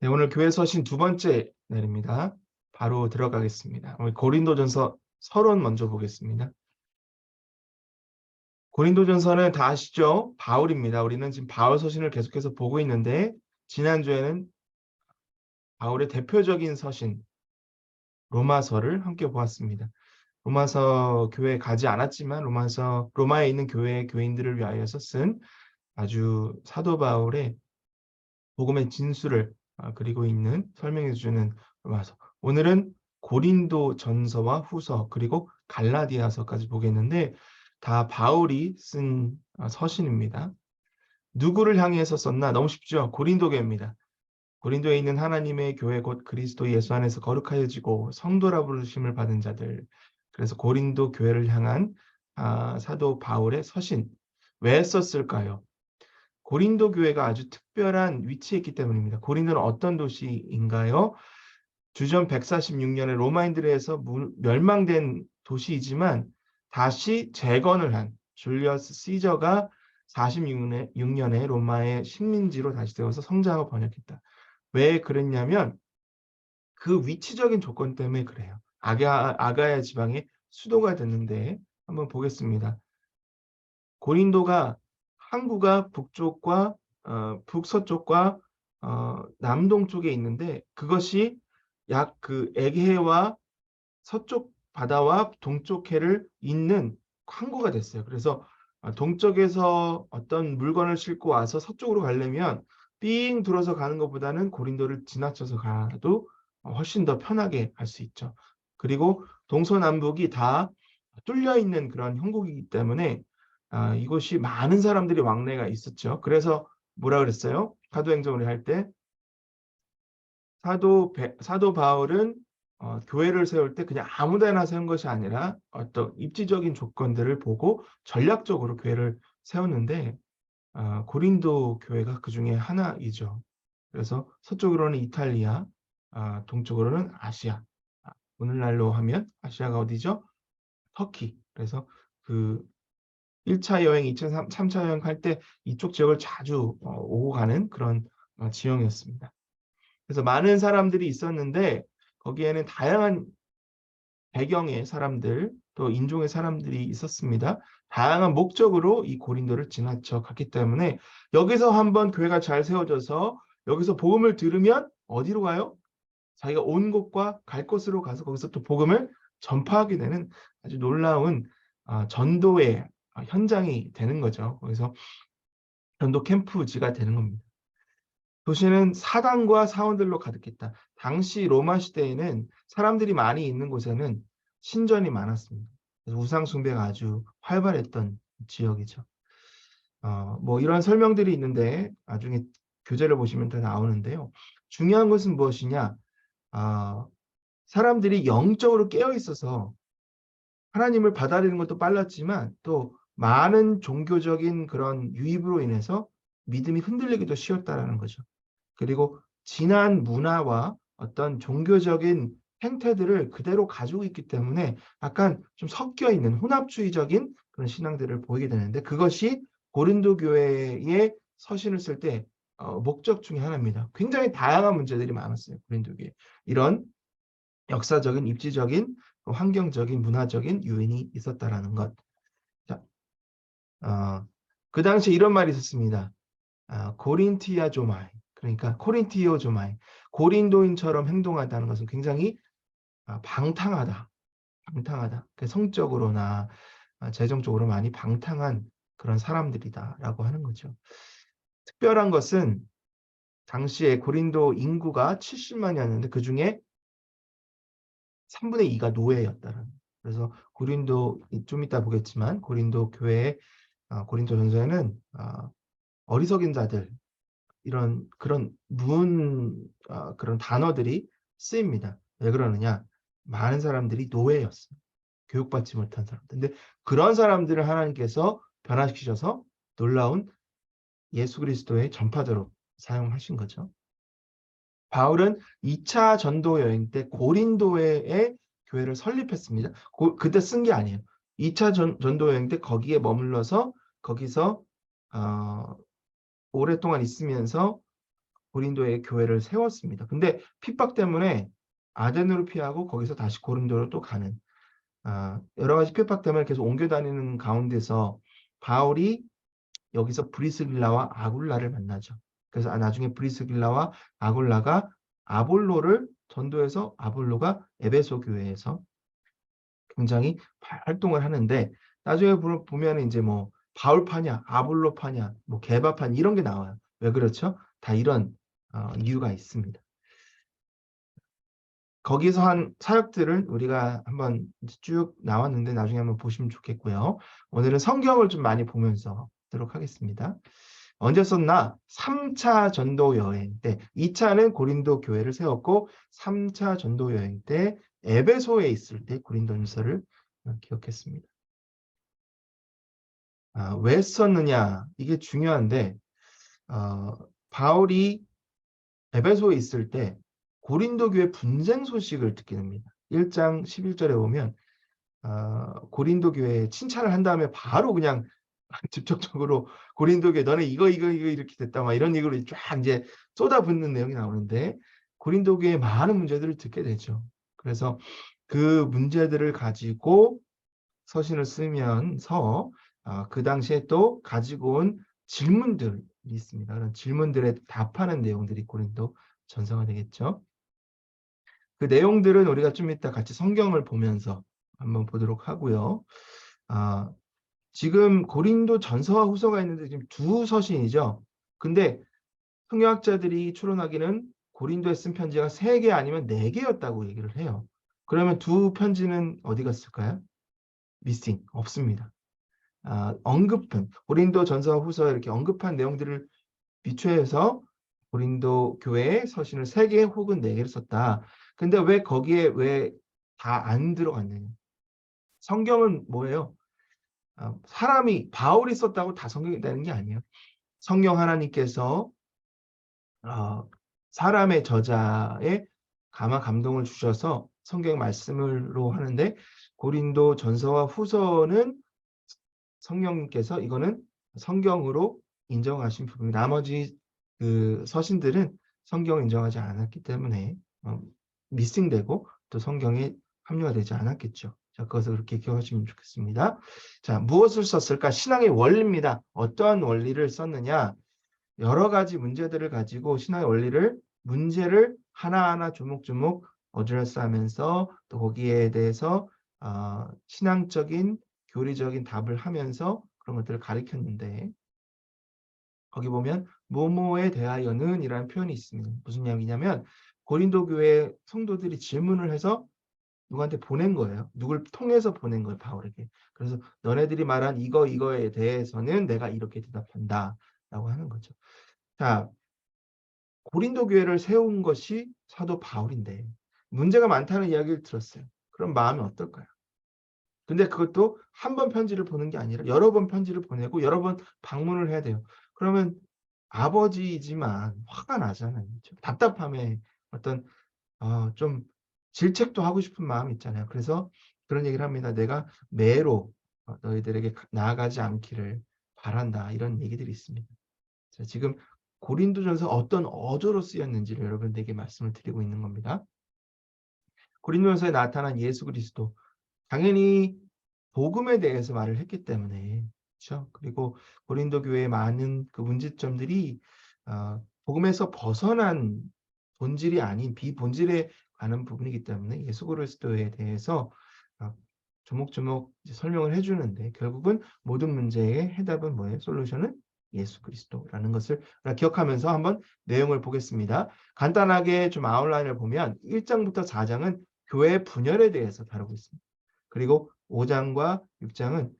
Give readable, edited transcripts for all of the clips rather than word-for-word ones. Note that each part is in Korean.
네, 오늘 교회 서신 두 번째 날입니다. 바로 들어가겠습니다. 오늘 고린도전서 서론 먼저 보겠습니다. 고린도전서는 다 아시죠? 바울입니다. 우리는 지금 바울 서신을 계속해서 보고 있는데 지난주에는 바울의 대표적인 서신 로마서를 함께 보았습니다. 로마서 교회에 가지 않았지만 로마에 있는 교회 교인들을 위하여서 쓴 아주 사도 바울의 복음의 진수를 그리고 있는 설명해 주는 로마서. 오늘은 고린도 전서와 후서 그리고 갈라디아서까지 보겠는데 다 바울이 쓴 서신입니다. 누구를 향해서 썼나? 너무 쉽죠. 고린도 교회입니다. 고린도에 있는 하나님의 교회 곧 그리스도 예수 안에서 거룩하여지고 성도라 부르심을 받은 자들. 그래서 고린도 교회를 향한 사도 바울의 서신. 왜 썼을까요? 고린도 교회가 아주 특별한 위치에 있기 때문입니다. 고린도는 어떤 도시인가요? 주전 146년에 로마인들에 의해서 멸망된 도시이지만 다시 재건을 한 줄리어스 시저가 46년에 로마의 식민지로 다시 되어서 성장하고 번역했다. 왜 그랬냐면 그 위치적인 조건 때문에 그래요. 아가야 지방의 수도가 됐는데 한번 보겠습니다. 고린도가 항구가 북쪽과 북서쪽과 남동쪽에 있는데 그것이 약 그 에게해와 서쪽 바다와 동쪽 해를 잇는 항구가 됐어요. 그래서 동쪽에서 어떤 물건을 싣고 와서 서쪽으로 가려면 삥 돌아서 가는 것보다는 고린도를 지나쳐서 가도 훨씬 더 편하게 갈 수 있죠. 그리고 동서남북이 다 뚫려 있는 그런 형국이기 때문에 이곳이 많은 사람들이 왕래가 있었죠. 그래서 뭐라 그랬어요? 사도행전을 할 때 사도 바울은 교회를 세울 때 그냥 아무데나 세운 것이 아니라 어떤 입지적인 조건들을 보고 전략적으로 교회를 세웠는데 고린도 교회가 그 중에 하나이죠. 그래서 서쪽으로는 이탈리아, 동쪽으로는 아시아. 오늘날로 하면 아시아가 어디죠? 터키. 그래서 그 1차 여행, 2차, 3차 여행 할 때 이쪽 지역을 자주 오고 가는 그런 지형이었습니다. 그래서 많은 사람들이 있었는데 거기에는 다양한 배경의 사람들, 또 인종의 사람들이 있었습니다. 다양한 목적으로 이 고린도를 지나쳐 갔기 때문에 여기서 한번 교회가 잘 세워져서 여기서 복음을 들으면 어디로 가요? 자기가 온 곳과 갈 곳으로 가서 거기서 또 복음을 전파하게 되는 아주 놀라운 전도의 현장이 되는 거죠. 거기서 전도 캠프지가 되는 겁니다. 도시는 사당과 사원들로 가득했다. 당시 로마 시대에는 사람들이 많이 있는 곳에는 신전이 많았습니다. 우상 숭배가 아주 활발했던 지역이죠. 뭐 이런 설명들이 있는데 나중에 교재를 보시면 다 나오는데요. 중요한 것은 무엇이냐? 사람들이 영적으로 깨어 있어서 하나님을 받아들이는 것도 빨랐지만 또 많은 종교적인 그런 유입으로 인해서 믿음이 흔들리기도 쉬웠다라는 거죠. 그리고 진한 문화와 어떤 종교적인 행태들을 그대로 가지고 있기 때문에 약간 좀 섞여 있는 혼합주의적인 그런 신앙들을 보이게 되는데 그것이 고린도 교회의 서신을 쓸 때 목적 중에 하나입니다. 굉장히 다양한 문제들이 많았어요. 고린도 교회. 이런 역사적인, 입지적인, 환경적인, 문화적인 요인이 있었다라는 것. 자, 그 당시에 이런 말이 있었습니다. 고린티아 조마이. 그러니까 코린티오 조마이. 고린도인처럼 행동한다는 것은 굉장히 방탕하다. 방탕하다. 성적으로나 재정적으로 많이 방탕한 그런 사람들이다라고 하는 거죠. 특별한 것은 당시에 고린도 인구가 70만이었는데 그 중에 3분의 2가 노예였다는. 그래서 고린도 좀 이따 보겠지만 고린도 교회 고린도 전서에는 어리석인 자들 이런 그런 그런 단어들이 쓰입니다. 왜 그러느냐? 많은 사람들이 노예였어요. 교육받지 못한 사람들. 근데 그런 사람들을 하나님께서 변화시키셔서 놀라운 예수 그리스도의 전파자로 사용하신 거죠. 바울은 2차 전도 여행 때 고린도에 교회를 설립했습니다. 그때 쓴 게 아니에요. 2차 전도 여행 때 거기에 머물러서 거기서 오랫동안 있으면서 고린도에 교회를 세웠습니다. 근데 핍박 때문에 아덴으로 피하고 거기서 다시 고린도로 또 가는 여러 가지 핍박 때문에 계속 옮겨 다니는 가운데서 바울이 여기서 브리스길라와 아굴라를 만나죠. 그래서 나중에 브리스길라와 아굴라가 아볼로를 전도해서 아볼로가 에베소 교회에서 굉장히 활동을 하는데 나중에 보면 이제 뭐 바울파냐, 아볼로파냐, 뭐 게바파냐 이런 게 나와요. 왜 그렇죠? 다 이런 이유가 있습니다. 거기서 한 사역들을 우리가 한번 쭉 나왔는데 나중에 한번 보시면 좋겠고요. 오늘은 성경을 좀 많이 보면서 하도록 하겠습니다. 언제 썼나? 3차 전도 여행 때, 2차는 고린도 교회를 세웠고 3차 전도 여행 때 에베소에 있을 때 고린도전서를 기억했습니다. 왜 썼느냐? 이게 중요한데 바울이 에베소에 있을 때 고린도 교회 분쟁 소식을 듣게 됩니다. 1장 11절에 보면 고린도 교회에 칭찬을 한 다음에 바로 그냥 직접적으로 고린도 교회 너네 이거 이렇게 됐다 막 이런 얘기로 쫙 이제 쏟아붓는 내용이 나오는데 고린도 교회의 많은 문제들을 듣게 되죠. 그래서 그 문제들을 가지고 서신을 쓰면서 그 당시에 또 가지고 온 질문들이 있습니다. 그런 질문들에 답하는 내용들이 고린도 전서가 되겠죠. 그 내용들은 우리가 좀 이따 같이 성경을 보면서 한번 보도록 하고요. 지금 고린도 전서와 후서가 있는데 지금 두 서신이죠. 근데 성경학자들이 추론하기는 고린도에 쓴 편지가 3개 아니면 4개였다고 얘기를 해요. 그러면 두 편지는 어디 갔을까요? 미싱, 없습니다. 언급한 고린도 전서와 후서 이렇게 언급한 내용들을 비추해서 고린도 교회의 서신을 3개 혹은 4개를 썼다. 근데 왜 거기에 왜 다 안 들어갔느냐? 성경은 뭐예요? 사람이 바울이 썼다고 다 성경이 되는 게 아니에요. 성령 하나님께서 사람의 저자에 감동을 주셔서 성경 말씀으로 하는데 고린도 전서와 후서는 성령님께서 이거는 성경으로 인정하신 부분이 나머지 그 서신들은 성경을 인정하지 않았기 때문에 미싱되고 또 성경에 합류가 되지 않았겠죠. 자, 그것을 그렇게 기억하시면 좋겠습니다. 자, 무엇을 썼을까? 신앙의 원리입니다. 어떠한 원리를 썼느냐? 여러 가지 문제들을 가지고 신앙의 원리를 문제를 하나하나 조목조목 어드레스하면서 또 거기에 대해서 신앙적인 교리적인 답을 하면서 그런 것들을 가르쳤는데 거기 보면 뭐뭐에 대하여는 이라는 표현이 있습니다. 무슨 이야기냐면 고린도 교회 성도들이 질문을 해서 누구한테 보낸 거예요. 누굴 통해서 보낸 거예요, 바울에게. 그래서 너네들이 말한 이거에 대해서는 내가 이렇게 대답한다 라고 하는 거죠. 자, 고린도 교회를 세운 것이 사도 바울인데 문제가 많다는 이야기를 들었어요. 그럼 마음이 어떨까요? 근데 그것도 한 번 편지를 보는 게 아니라 여러 번 편지를 보내고 여러 번 방문을 해야 돼요. 그러면 아버지이지만 화가 나잖아요. 답답함에 어떤 좀 질책도 하고 싶은 마음이 있잖아요. 그래서 그런 얘기를 합니다. 내가 매로 너희들에게 나아가지 않기를 바란다. 이런 얘기들이 있습니다. 자, 지금 고린도전서 어떤 어조로 쓰였는지를 여러분들에게 말씀을 드리고 있는 겁니다. 고린도전서에 나타난 예수 그리스도 당연히 복음에 대해서 말을 했기 때문에 그렇죠. 그리고 고린도 교회의 많은 그 문제점들이 복음에서 벗어난 본질이 아닌 비본질에 관한 부분이기 때문에 예수 그리스도에 대해서 조목조목 설명을 해주는데 결국은 모든 문제의 해답은 뭐예요? 솔루션은 예수 그리스도라는 것을 기억하면서 한번 내용을 보겠습니다. 간단하게 좀 아웃라인을 보면 1장부터 4장은 교회 분열에 대해서 다루고 있습니다. 그리고 5장과 6장은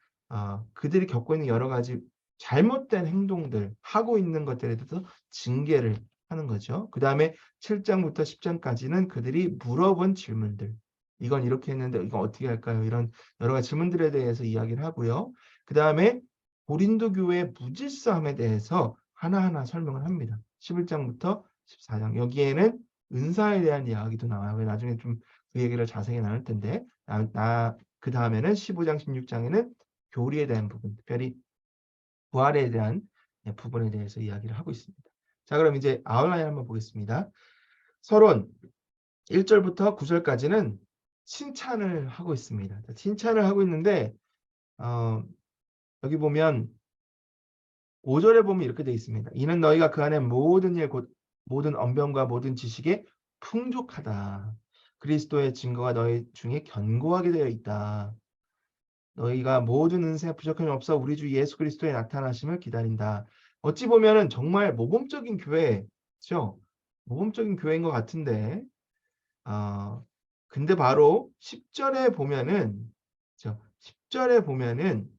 그들이 겪고 있는 여러 가지 잘못된 행동들, 하고 있는 것들에 대해서 징계를 하는 거죠. 그 다음에 7장부터 10장까지는 그들이 물어본 질문들. 이건 이렇게 했는데 이건 어떻게 할까요? 이런 여러 가지 질문들에 대해서 이야기를 하고요. 그 다음에 고린도 교회의 무질서함에 대해서 하나하나 설명을 합니다. 11장부터 14장. 여기에는 은사에 대한 이야기도 나와요. 나중에 좀 그 얘기를 자세히 나눌 텐데 그 다음에는 15장, 16장에는 교리에 대한 부분, 특별히 부활에 대한 부분에 대해서 이야기를 하고 있습니다. 자, 그럼 이제 아웃라인 한번 보겠습니다. 서론 1절부터 9절까지는 칭찬을 하고 있습니다. 칭찬을 하고 있는데 여기 보면 5절에 보면 이렇게 되어 있습니다. 이는 너희가 그 안에 모든 일 곧 모든 언변과 모든 지식에 풍족하다. 그리스도의 증거가 너희 중에 견고하게 되어 있다. 너희가 모든 은사에 부족함이 없어 우리 주 예수 그리스도의 나타나심을 기다린다. 어찌 보면은 정말 모범적인 교회죠. 모범적인 교회인 것 같은데 근데 바로 10절에 보면은 10절에 보면은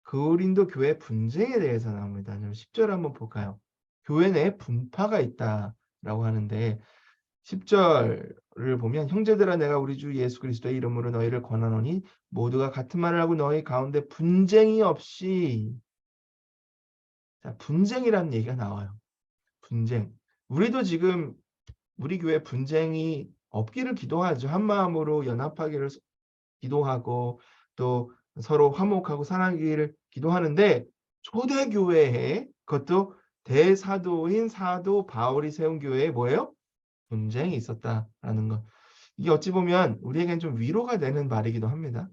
고린도 교회 분쟁에 대해서 나옵니다. 10절 한번 볼까요? 교회 내에 분파가 있다라고 하는데 10절을 보면 형제들아 내가 우리 주 예수 그리스도의 이름으로 너희를 권하노니 모두가 같은 말을 하고 너희 가운데 분쟁이 없이 자, 분쟁이라는 얘기가 나와요. 분쟁. 우리도 지금 우리 교회 분쟁이 없기를 기도하죠. 한 마음으로 연합하기를 기도하고 또 서로 화목하고 사랑하기를 기도하는데 초대교회에 그것도 대사도인 사도 바울이 세운 교회에 뭐예요? 분쟁이 있었다라는 것. 이게 어찌 보면 우리에겐 좀 위로가 되는 말이기도 합니다.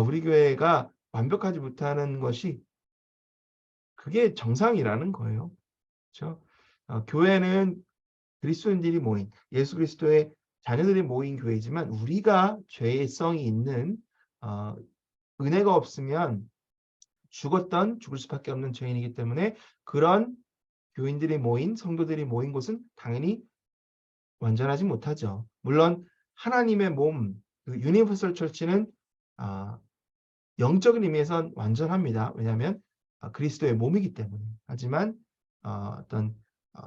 우리 교회가 완벽하지 못하는 것이 그게 정상이라는 거예요. 그렇죠? 교회는 그리스도인들이 모인 예수 그리스도의 자녀들이 모인 교회지만 우리가 죄성이 있는 은혜가 없으면 죽을 수밖에 없는 죄인이기 때문에 그런 교인들이 모인 성도들이 모인 곳은 당연히 완전하지 못하죠. 물론 하나님의 몸, 유니버설 철치는 영적인 의미에선 완전합니다. 왜냐하면 그리스도의 몸이기 때문에. 하지만 어떤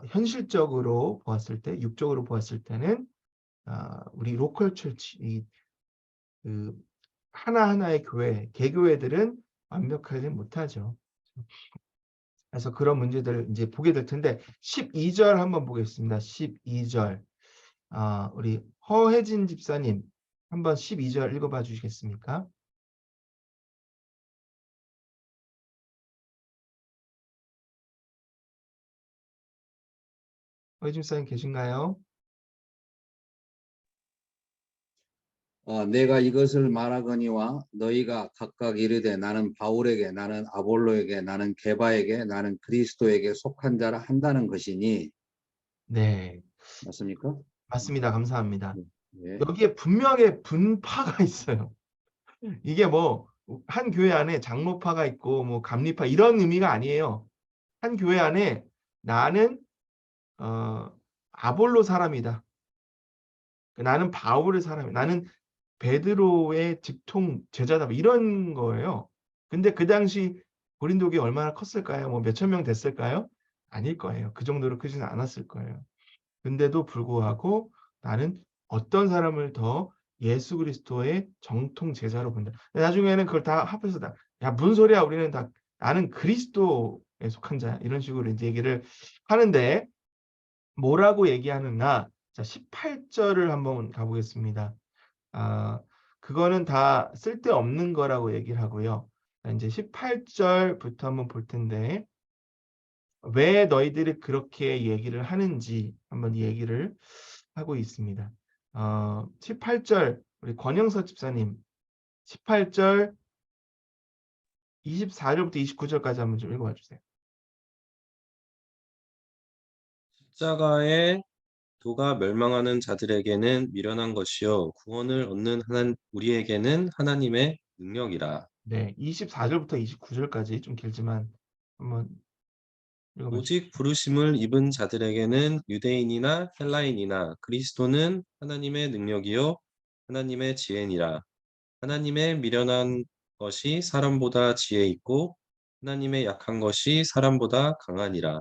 현실적으로 보았을 때, 육적으로 보았을 때는 우리 로컬 철치, 그 하나하나의 교회, 개교회들은 완벽하지 못하죠. 그래서 그런 문제들을 이제 보게 될 텐데 12절 한번 보겠습니다. 12절. 우리 허혜진 집사님 한번 12절 읽어봐 주시겠습니까? 허혜진 집사님 계신가요? 내가 이것을 말하거니와 너희가 각각 이르되 나는 바울에게 나는 아볼로에게 나는 게바에게 나는 그리스도에게 속한 자라 한다는 것이니. 네, 맞습니까? 맞습니다. 감사합니다. 예. 여기에 분명히 분파가 있어요. 이게 뭐 한 교회 안에 장로파가 있고 뭐 감리파 이런 의미가 아니에요. 한 교회 안에 나는 아볼로 사람이다. 나는 바울의 사람이다. 나는 베드로의 직통 제자다. 뭐 이런 거예요. 근데 그 당시 고린도 교회 얼마나 컸을까요? 뭐 몇천 명 됐을까요? 아닐 거예요. 그 정도로 크지는 않았을 거예요. 근데도 불구하고 나는 어떤 사람을 더 예수 그리스도의 정통 제자로 본다. 나중에는 그걸 다 합해서 야, 무슨 소리야? 우리는 다 나는 그리스도에 속한 자야. 이런 식으로 이제 얘기를 하는데 뭐라고 얘기하는가? 자, 18절을 한번 가보겠습니다. 그거는 다 쓸데없는 거라고 얘기를 하고요. 이제 18절부터 한번 볼 텐데 왜 너희들이 그렇게 얘기를 하는지 한번 얘기를 하고 있습니다. 18절 우리 권영석 집사님 18절 24절부터 29절까지 한번 좀 읽어봐 주세요. 십자가의 도가 멸망하는 자들에게는 미련한 것이요 구원을 얻는 우리에게는 하나님의 능력이라. 네, 24절부터 29절까지 좀 길지만 한번 읽어봐 주세요. 오직 부르심을 입은 자들에게는 유대인이나 헬라인이나 그리스도는 하나님의 능력이요 하나님의 지혜니라. 하나님의 미련한 것이 사람보다 지혜 있고 하나님의 약한 것이 사람보다 강하니라.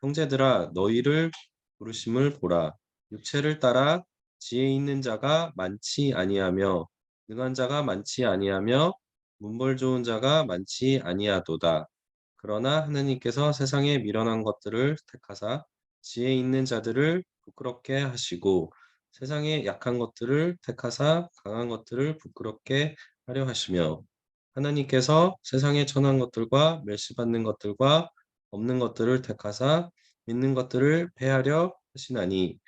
형제들아 너희를 부르심을 보라. 육체를 따라 지혜 있는 자가 많지 아니하며 능한 자가 많지 아니하며 문벌 좋은 자가 많지 아니하도다. 그러나 하나님께서 세상에 미련한 것들을 택하사 지혜 있는 자들을 부끄럽게 하시고 세상에 약한 것들을 택하사 강한 것들을 부끄럽게 하려 하시며 하나님께서 세상에 천한 것들과 멸시받는 것들과 없는 것들을 택하사 믿는 것들을 패하려 하시나니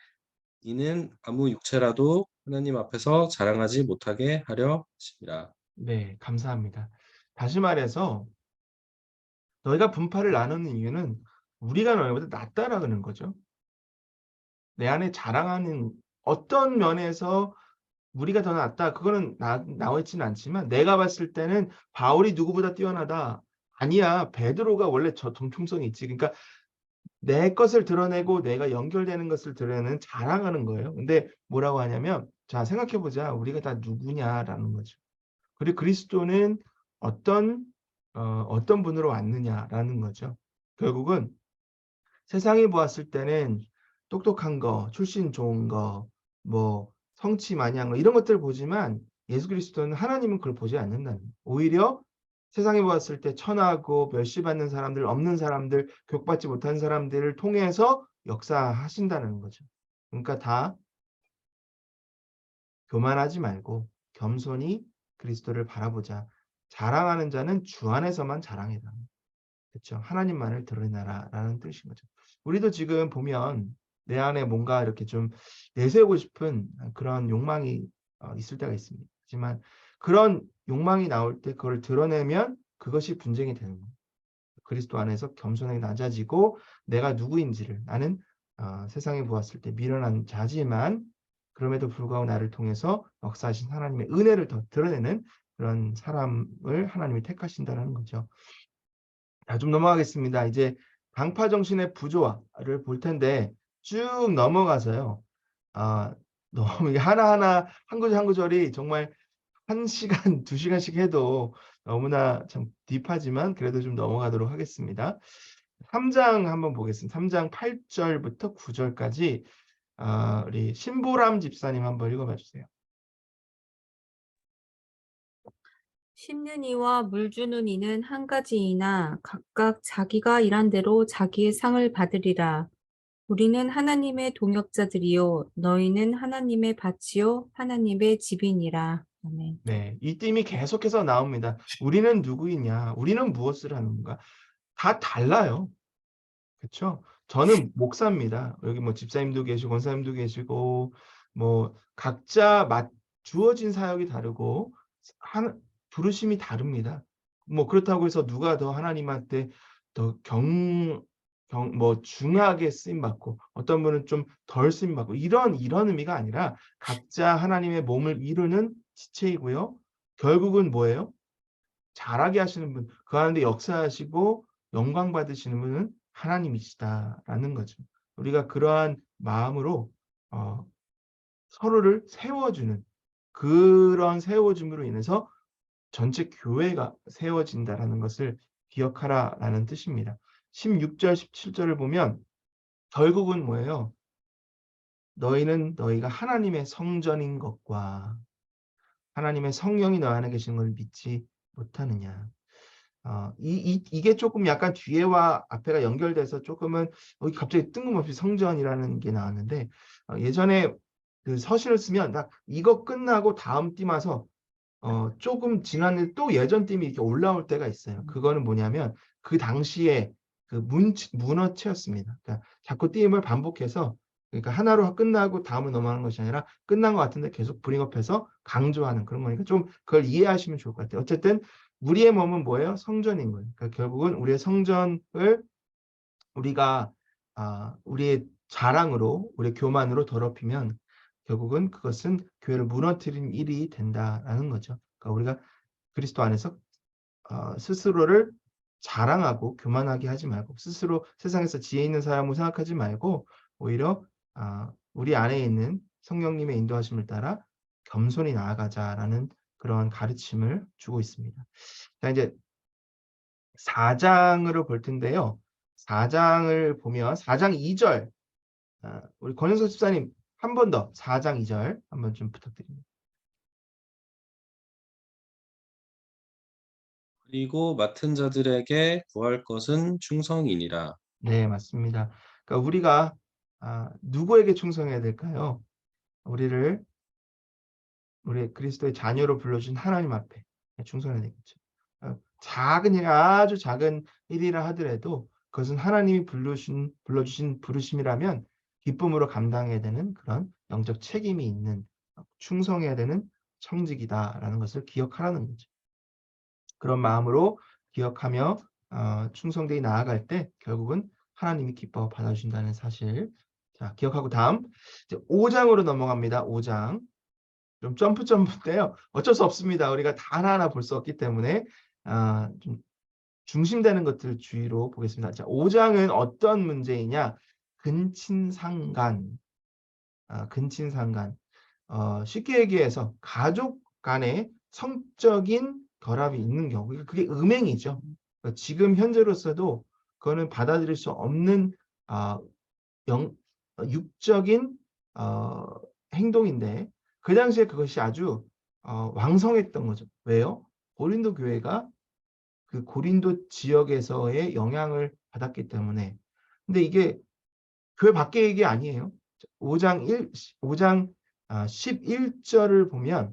이는 아무 육체라도 하나님 앞에서 자랑하지 못하게 하려 하심이라. 네, 감사합니다. 다시 말해서 너희가 분파를 나누는 이유는 우리가 너희보다 낫다라는 거죠. 내 안에 자랑하는 어떤 면에서 우리가 더 낫다. 그거는 나와 있지는 않지만 내가 봤을 때는 바울이 누구보다 뛰어나다. 아니야. 베드로가 원래 저 정통성이 있지. 그러니까 내 것을 드러내고 내가 연결되는 것을 드러내는 자랑하는 거예요. 근데 뭐라고 하냐면 자, 생각해 보자. 우리가 다 누구냐라는 거죠. 그리고 그리스도는 어떤 어떤 분으로 왔느냐라는 거죠. 결국은 세상이 보았을 때는 똑똑한 거, 출신 좋은 거, 뭐 성취 많이 한 거 이런 것들을 보지만 예수 그리스도는 하나님은 그걸 보지 않는다는 거예요. 오히려 세상에 보았을 때 천하고 멸시받는 사람들, 없는 사람들, 교육받지 못한 사람들을 통해서 역사하신다는 거죠. 그러니까 다 교만하지 말고 겸손히 그리스도를 바라보자. 자랑하는 자는 주 안에서만 자랑해라. 그렇죠. 하나님만을 드러내라라는 뜻인 거죠. 우리도 지금 보면 내 안에 뭔가 이렇게 좀 내세우고 싶은 그런 욕망이 있을 때가 있습니다. 하지만 그런 욕망이 나올 때 그걸 드러내면 그것이 분쟁이 되는 거예요. 그리스도 안에서 겸손하게 낮아지고 내가 누구인지를 나는 세상에 보았을 때 미련한 자지만 그럼에도 불구하고 나를 통해서 역사하신 하나님의 은혜를 더 드러내는 그런 사람을 하나님이 택하신다는 거죠. 자, 좀 넘어가겠습니다. 이제 강파 정신의 부조화를 볼 텐데 쭉 넘어가서요. 아, 너무 이게 하나하나 한 구절 한 구절이 정말 1시간, 2시간씩 해도 너무나 참 딥하지만 그래도 좀 넘어가도록 하겠습니다. 3장 한번 보겠습니다. 3장 8절부터 9절까지 우리 신보람 집사님 한번 읽어봐 주세요. 심는 이와 물 주는 이는 한 가지이나 각각 자기가 일한 대로 자기의 상을 받으리라. 우리는 하나님의 동역자들이요 너희는 하나님의 밭이요 하나님의 집이니라. 아멘. 네, 이 띠임이 계속해서 나옵니다. 우리는 누구이냐? 우리는 무엇을 하는가? 다 달라요. 그렇죠? 저는 목사입니다. 여기 뭐 집사님도 계시고 권사님도 계시고 뭐 각자 주어진 사역이 다르고 부르심이 다릅니다. 뭐 그렇다고 해서 누가 더 하나님한테 더 뭐 중하게 쓰임 받고 어떤 분은 좀 덜 쓰임 받고 이런 의미가 아니라 각자 하나님의 몸을 이루는 지체이고요. 결국은 뭐예요? 잘하게 하시는 분, 그 가운데 역사하시고 영광 받으시는 분은 하나님이시다라는 거죠. 우리가 그러한 마음으로 서로를 세워주는 그런 세워줌으로 인해서 전체 교회가 세워진다라는 것을 기억하라라는 뜻입니다. 16절, 17절을 보면 결국은 뭐예요? 너희는 너희가 하나님의 성전인 것과 하나님의 성령이 너 안에 계시는 걸 믿지 못하느냐. 이게 조금 약간 뒤에와 앞에가 연결돼서 조금은 갑자기 뜬금없이 성전이라는 게 나왔는데 예전에 그 서신을 쓰면 딱 이거 끝나고 다음 띠마서 조금 지났는데 또 예전 띠이 이렇게 올라올 때가 있어요. 그거는 뭐냐면 그 당시에 그 문어체였습니다. 그러니까 자꾸 띠임을 반복해서 그러니까 하나로 끝나고 다음을 넘어가는 것이 아니라 끝난 것 같은데 계속 브링업해서 강조하는 그런 거니까 좀 그걸 이해하시면 좋을 것 같아요. 어쨌든 우리의 몸은 뭐예요? 성전인 거예요. 그러니까 결국은 우리의 성전을 우리가 우리의 자랑으로, 우리의 교만으로 더럽히면 결국은 그것은 교회를 무너뜨린 일이 된다라는 거죠. 그러니까 우리가 그리스도 안에서 스스로를 자랑하고 교만하게 하지 말고 스스로 세상에서 지혜 있는 사람으로 생각하지 말고 오히려 우리 안에 있는 성령님의 인도하심을 따라 겸손히 나아가자라는 그런 가르침을 주고 있습니다. 자, 이제 4장으로 볼 텐데요. 4장을 보면 4장 2절 우리 권현석 집사님 한 번 더 4장 2절 한번 좀 부탁드립니다. 그리고 맡은 자들에게 구할 것은 충성이니라. 네, 맞습니다. 그러니까 우리가 누구에게 충성해야 될까요? 우리 그리스도의 자녀로 불러준 하나님 앞에 충성해야 되겠죠. 작은 일, 아주 작은 일이라 하더라도 그것은 하나님이 불러주신 부르심이라면 기쁨으로 감당해야 되는 그런 영적 책임이 있는 충성해야 되는 청직이다라는 것을 기억하라는 거죠. 그런 마음으로 기억하며 충성되이 나아갈 때 결국은 하나님이 기뻐 받아주신다는 사실. 자, 기억하고 다음 이제 5장으로 넘어갑니다. 5장. 좀 점프인데요. 어쩔 수 없습니다. 우리가 다 하나하나 볼 수 없기 때문에 좀 중심되는 것들 주의로 보겠습니다. 자, 5장은 어떤 문제이냐? 근친상간. 근친상간. 쉽게 얘기해서 가족 간에 성적인 결합이 있는 경우, 그게 음행이죠. 그러니까 지금 현재로서도 그거는 받아들일 수 없는 육적인 행동인데 그 당시에 그것이 아주 왕성했던 거죠. 왜요? 고린도 교회가 그 고린도 지역에서의 영향을 받았기 때문에. 근데 이게 교회 밖의 얘기 아니에요. 5장 11절을 보면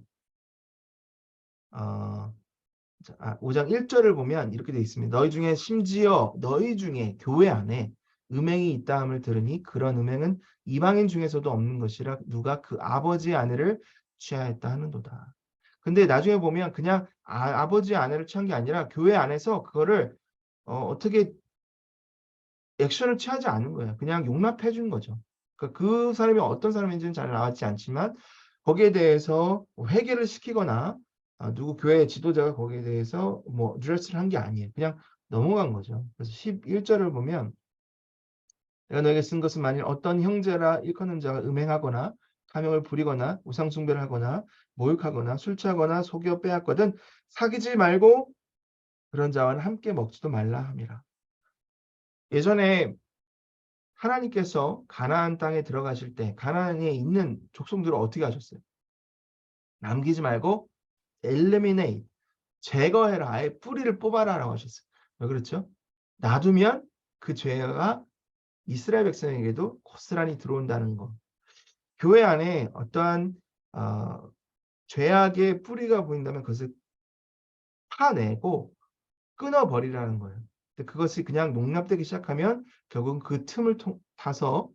5장 1절을 보면 이렇게 되어 있습니다. 너희 중에 심지어 너희 중에 교회 안에 음행이 있다함을 들으니 그런 음행은 이방인 중에서도 없는 것이라 누가 그 아버지의 아내를 취하였다 하는도다. 근데 나중에 보면 그냥 아버지의 아내를 취한 게 아니라 교회 안에서 그거를 어떻게 액션을 취하지 않은 거예요. 그냥 용납해 준 거죠. 그러니까 그 사람이 어떤 사람인지는 잘 나왔지 않지만 거기에 대해서 회개를 시키거나 누구 교회 지도자가 거기에 대해서 뭐 드레스를 한 게 아니에요. 그냥 넘어간 거죠. 그래서 11절을 보면 내가 너에게 쓴 것은 만일 어떤 형제라 일컫는 자가 음행하거나 탐욕을 부리거나 우상숭배를 하거나 모욕하거나 술 취하거나 속여 빼앗거든 사귀지 말고 그런 자와는 함께 먹지도 말라 함이라. 예전에 하나님께서 가나안 땅에 들어가실 때 가나안에 있는 족속들을 어떻게 하셨어요? 남기지 말고 eliminate, 제거해라. 아예 뿌리를 뽑아라라고 하셨어요. 왜 그렇죠? 놔두면 그 죄가 이스라엘 백성에게도 고스란히 들어온다는 거. 교회 안에 어떠한 죄악의 뿌리가 보인다면 그것을 파내고 끊어버리라는 거예요. 근데 그것이 그냥 농락되기 시작하면 결국은 그 틈을 타서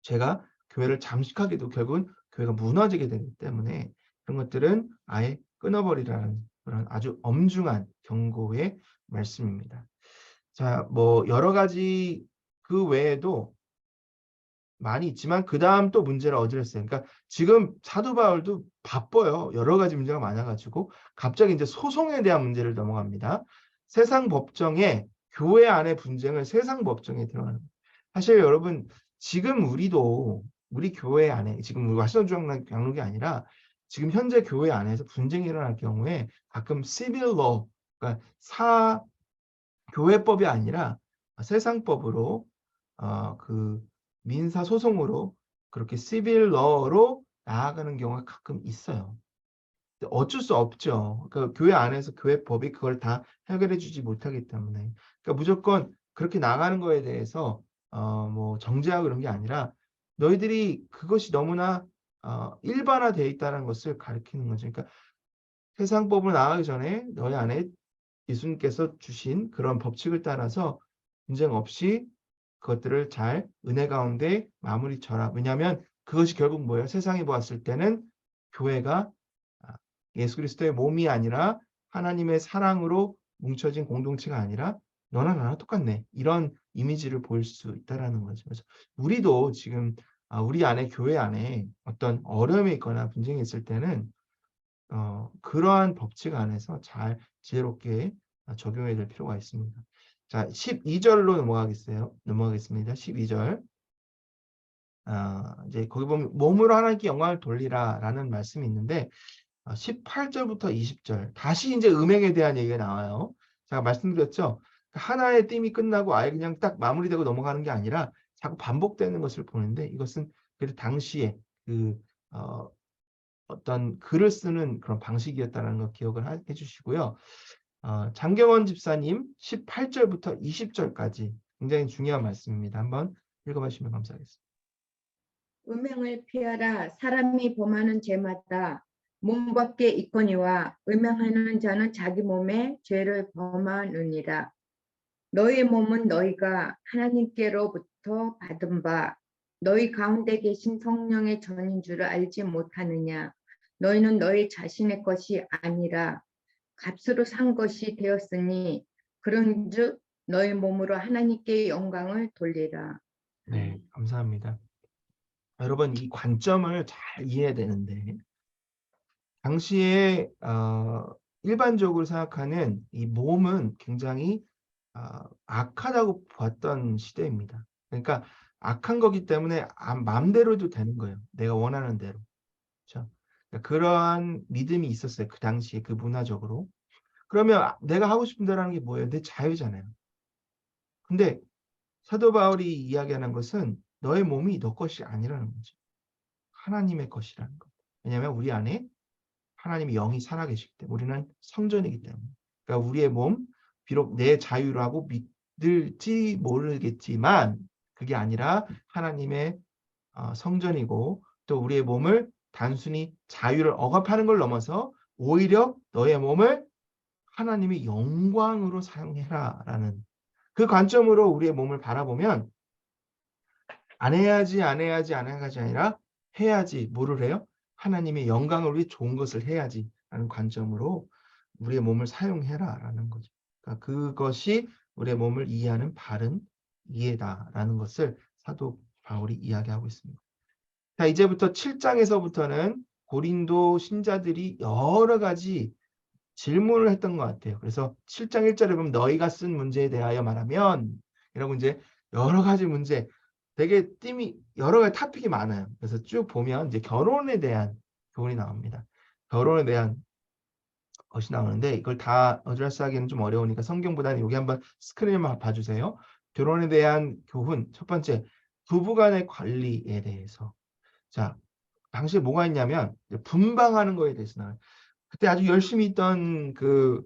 죄가 교회를 잠식하게도 결국은 교회가 무너지게 되기 때문에 그런 것들은 아예 끊어버리라는 그런 아주 엄중한 경고의 말씀입니다. 자, 뭐 여러 가지 그 외에도 많이 있지만 그 다음 또 문제를 어드레스해요. 그러니까 지금 사도 바울도 바빠요. 여러 가지 문제가 많아가지고 갑자기 이제 소송에 대한 문제를 넘어갑니다. 세상 법정에 교회 안의 분쟁을 세상 법정에 들어가는 거예요. 사실 여러분 지금 우리 교회 안에 지금 우리 와시노주랑 양록이 아니라 지금 현재 교회 안에서 분쟁이 일어날 경우에 가끔 civil law, 그러니까 교회법이 아니라 세상법으로 그 민사 소송으로 그렇게 시빌 러로 나아가는 경우가 가끔 있어요. 어쩔 수 없죠. 그러니까 교회 안에서 교회법이 그걸 다 해결해 주지 못하기 때문에. 그러니까 무조건 그렇게 나가는 거에 대해서 뭐 정죄하고 그런 게 아니라 너희들이 그것이 너무나 일반화되어 있다는 것을 가리키는 거죠. 그러니까 세상법을 나가기 전에 너희 안에 예수님께서 주신 그런 법칙을 따라서 분쟁 없이 그것들을 잘 은혜 가운데 마무리 져라. 왜냐하면 그것이 결국 뭐예요? 세상이 보았을 때는 교회가 예수 그리스도의 몸이 아니라 하나님의 사랑으로 뭉쳐진 공동체가 아니라 너나 나나 똑같네. 이런 이미지를 보일 수 있다라는 거죠. 그래서 우리도 지금 우리 안에 교회 안에 어떤 어려움이 있거나 분쟁이 있을 때는 그러한 법칙 안에서 잘 지혜롭게 적용해야 될 필요가 있습니다. 자, 12절로 넘어가겠습니다. 12절. 이제 거기 보면 몸으로 하나님께 영광을 돌리라라는 말씀이 있는데 18절부터 20절 다시 이제 음행에 대한 얘기가 나와요. 제가 말씀드렸죠. 하나의 띠임이 끝나고 아예 그냥 딱 마무리되고 넘어가는 게 아니라 자꾸 반복되는 것을 보는데 이것은 그래도 당시에 그 어떤 글을 쓰는 그런 방식이었다는 거 기억을 해주시고요. 장경원 집사님 18절부터 20절까지 굉장히 중요한 말씀입니다. 한번 읽어보시면 감사하겠습니다. 음행을 피하라. 사람이 범하는 죄마다 몸 밖에 있거니와 음행하는 자는 자기 몸에 죄를 범하느니라. 너희 몸은 너희가 하나님께로부터 받은 바 너희 가운데 계신 성령의 전인 줄을 알지 못하느냐. 너희는 너희 자신의 것이 아니라 값으로 산 것이 되었으니 그런즉 너희 몸으로 하나님께 영광을 돌리라. 네, 감사합니다. 여러분, 이 관점을 잘 이해해야 되는데, 당시에 일반적으로 생각하는 이 몸은 굉장히 악하다고 봤던 시대입니다. 그러니까 악한 거기 때문에 마음대로도 되는 거예요. 내가 원하는 대로. 그렇죠? 그러니까 그러한 믿음이 있었어요. 그 당시에 그 문화적으로. 그러면 내가 하고 싶은 대로 하는 게 뭐예요? 내 자유잖아요. 근데 사도 바울이 이야기하는 것은 너의 몸이 너 것이 아니라는 거죠. 하나님의 것이라는 거. 왜냐하면 우리 안에 하나님의 영이 살아계시기 때문에 우리는 성전이기 때문에. 그러니까 우리의 몸, 비록 내 자유라고 믿을지 모르겠지만 그게 아니라 하나님의 성전이고, 또 우리의 몸을 단순히 자유를 억압하는 걸 넘어서 오히려 너의 몸을 하나님의 영광으로 사용해라라는 그 관점으로 우리의 몸을 바라보면 안 해야지 아니라 해야지. 뭐를 해요? 하나님의 영광을 위해 좋은 것을 해야지 라는 관점으로 우리의 몸을 사용해라라는 거죠. 그러니까 그것이 우리의 몸을 이해하는 바른 이해다라는 것을 사도 바울이 이야기하고 있습니다. 자, 이제부터 7장에서부터는 고린도 신자들이 여러 가지 질문을 했던 것 같아요. 그래서 7장 1절에 보면 너희가 쓴 문제에 대하여 말하면 이라고 이제 여러 가지 문제, 되게 여러 가지 토픽이 많아요. 그래서 쭉 보면 이제 결혼에 대한 교훈이 나옵니다. 결혼에 대한 것이 나오는데 이걸 다 어드레스하기는 좀 어려우니까 성경보다는 여기 한번 스크린만 봐주세요. 결혼에 대한 교훈 첫 번째, 부부간의 관리에 대해서. 자, 당시에 뭐가 있냐면 분방하는 거에 대해서 나와요. 그때 아주 열심히 있던 그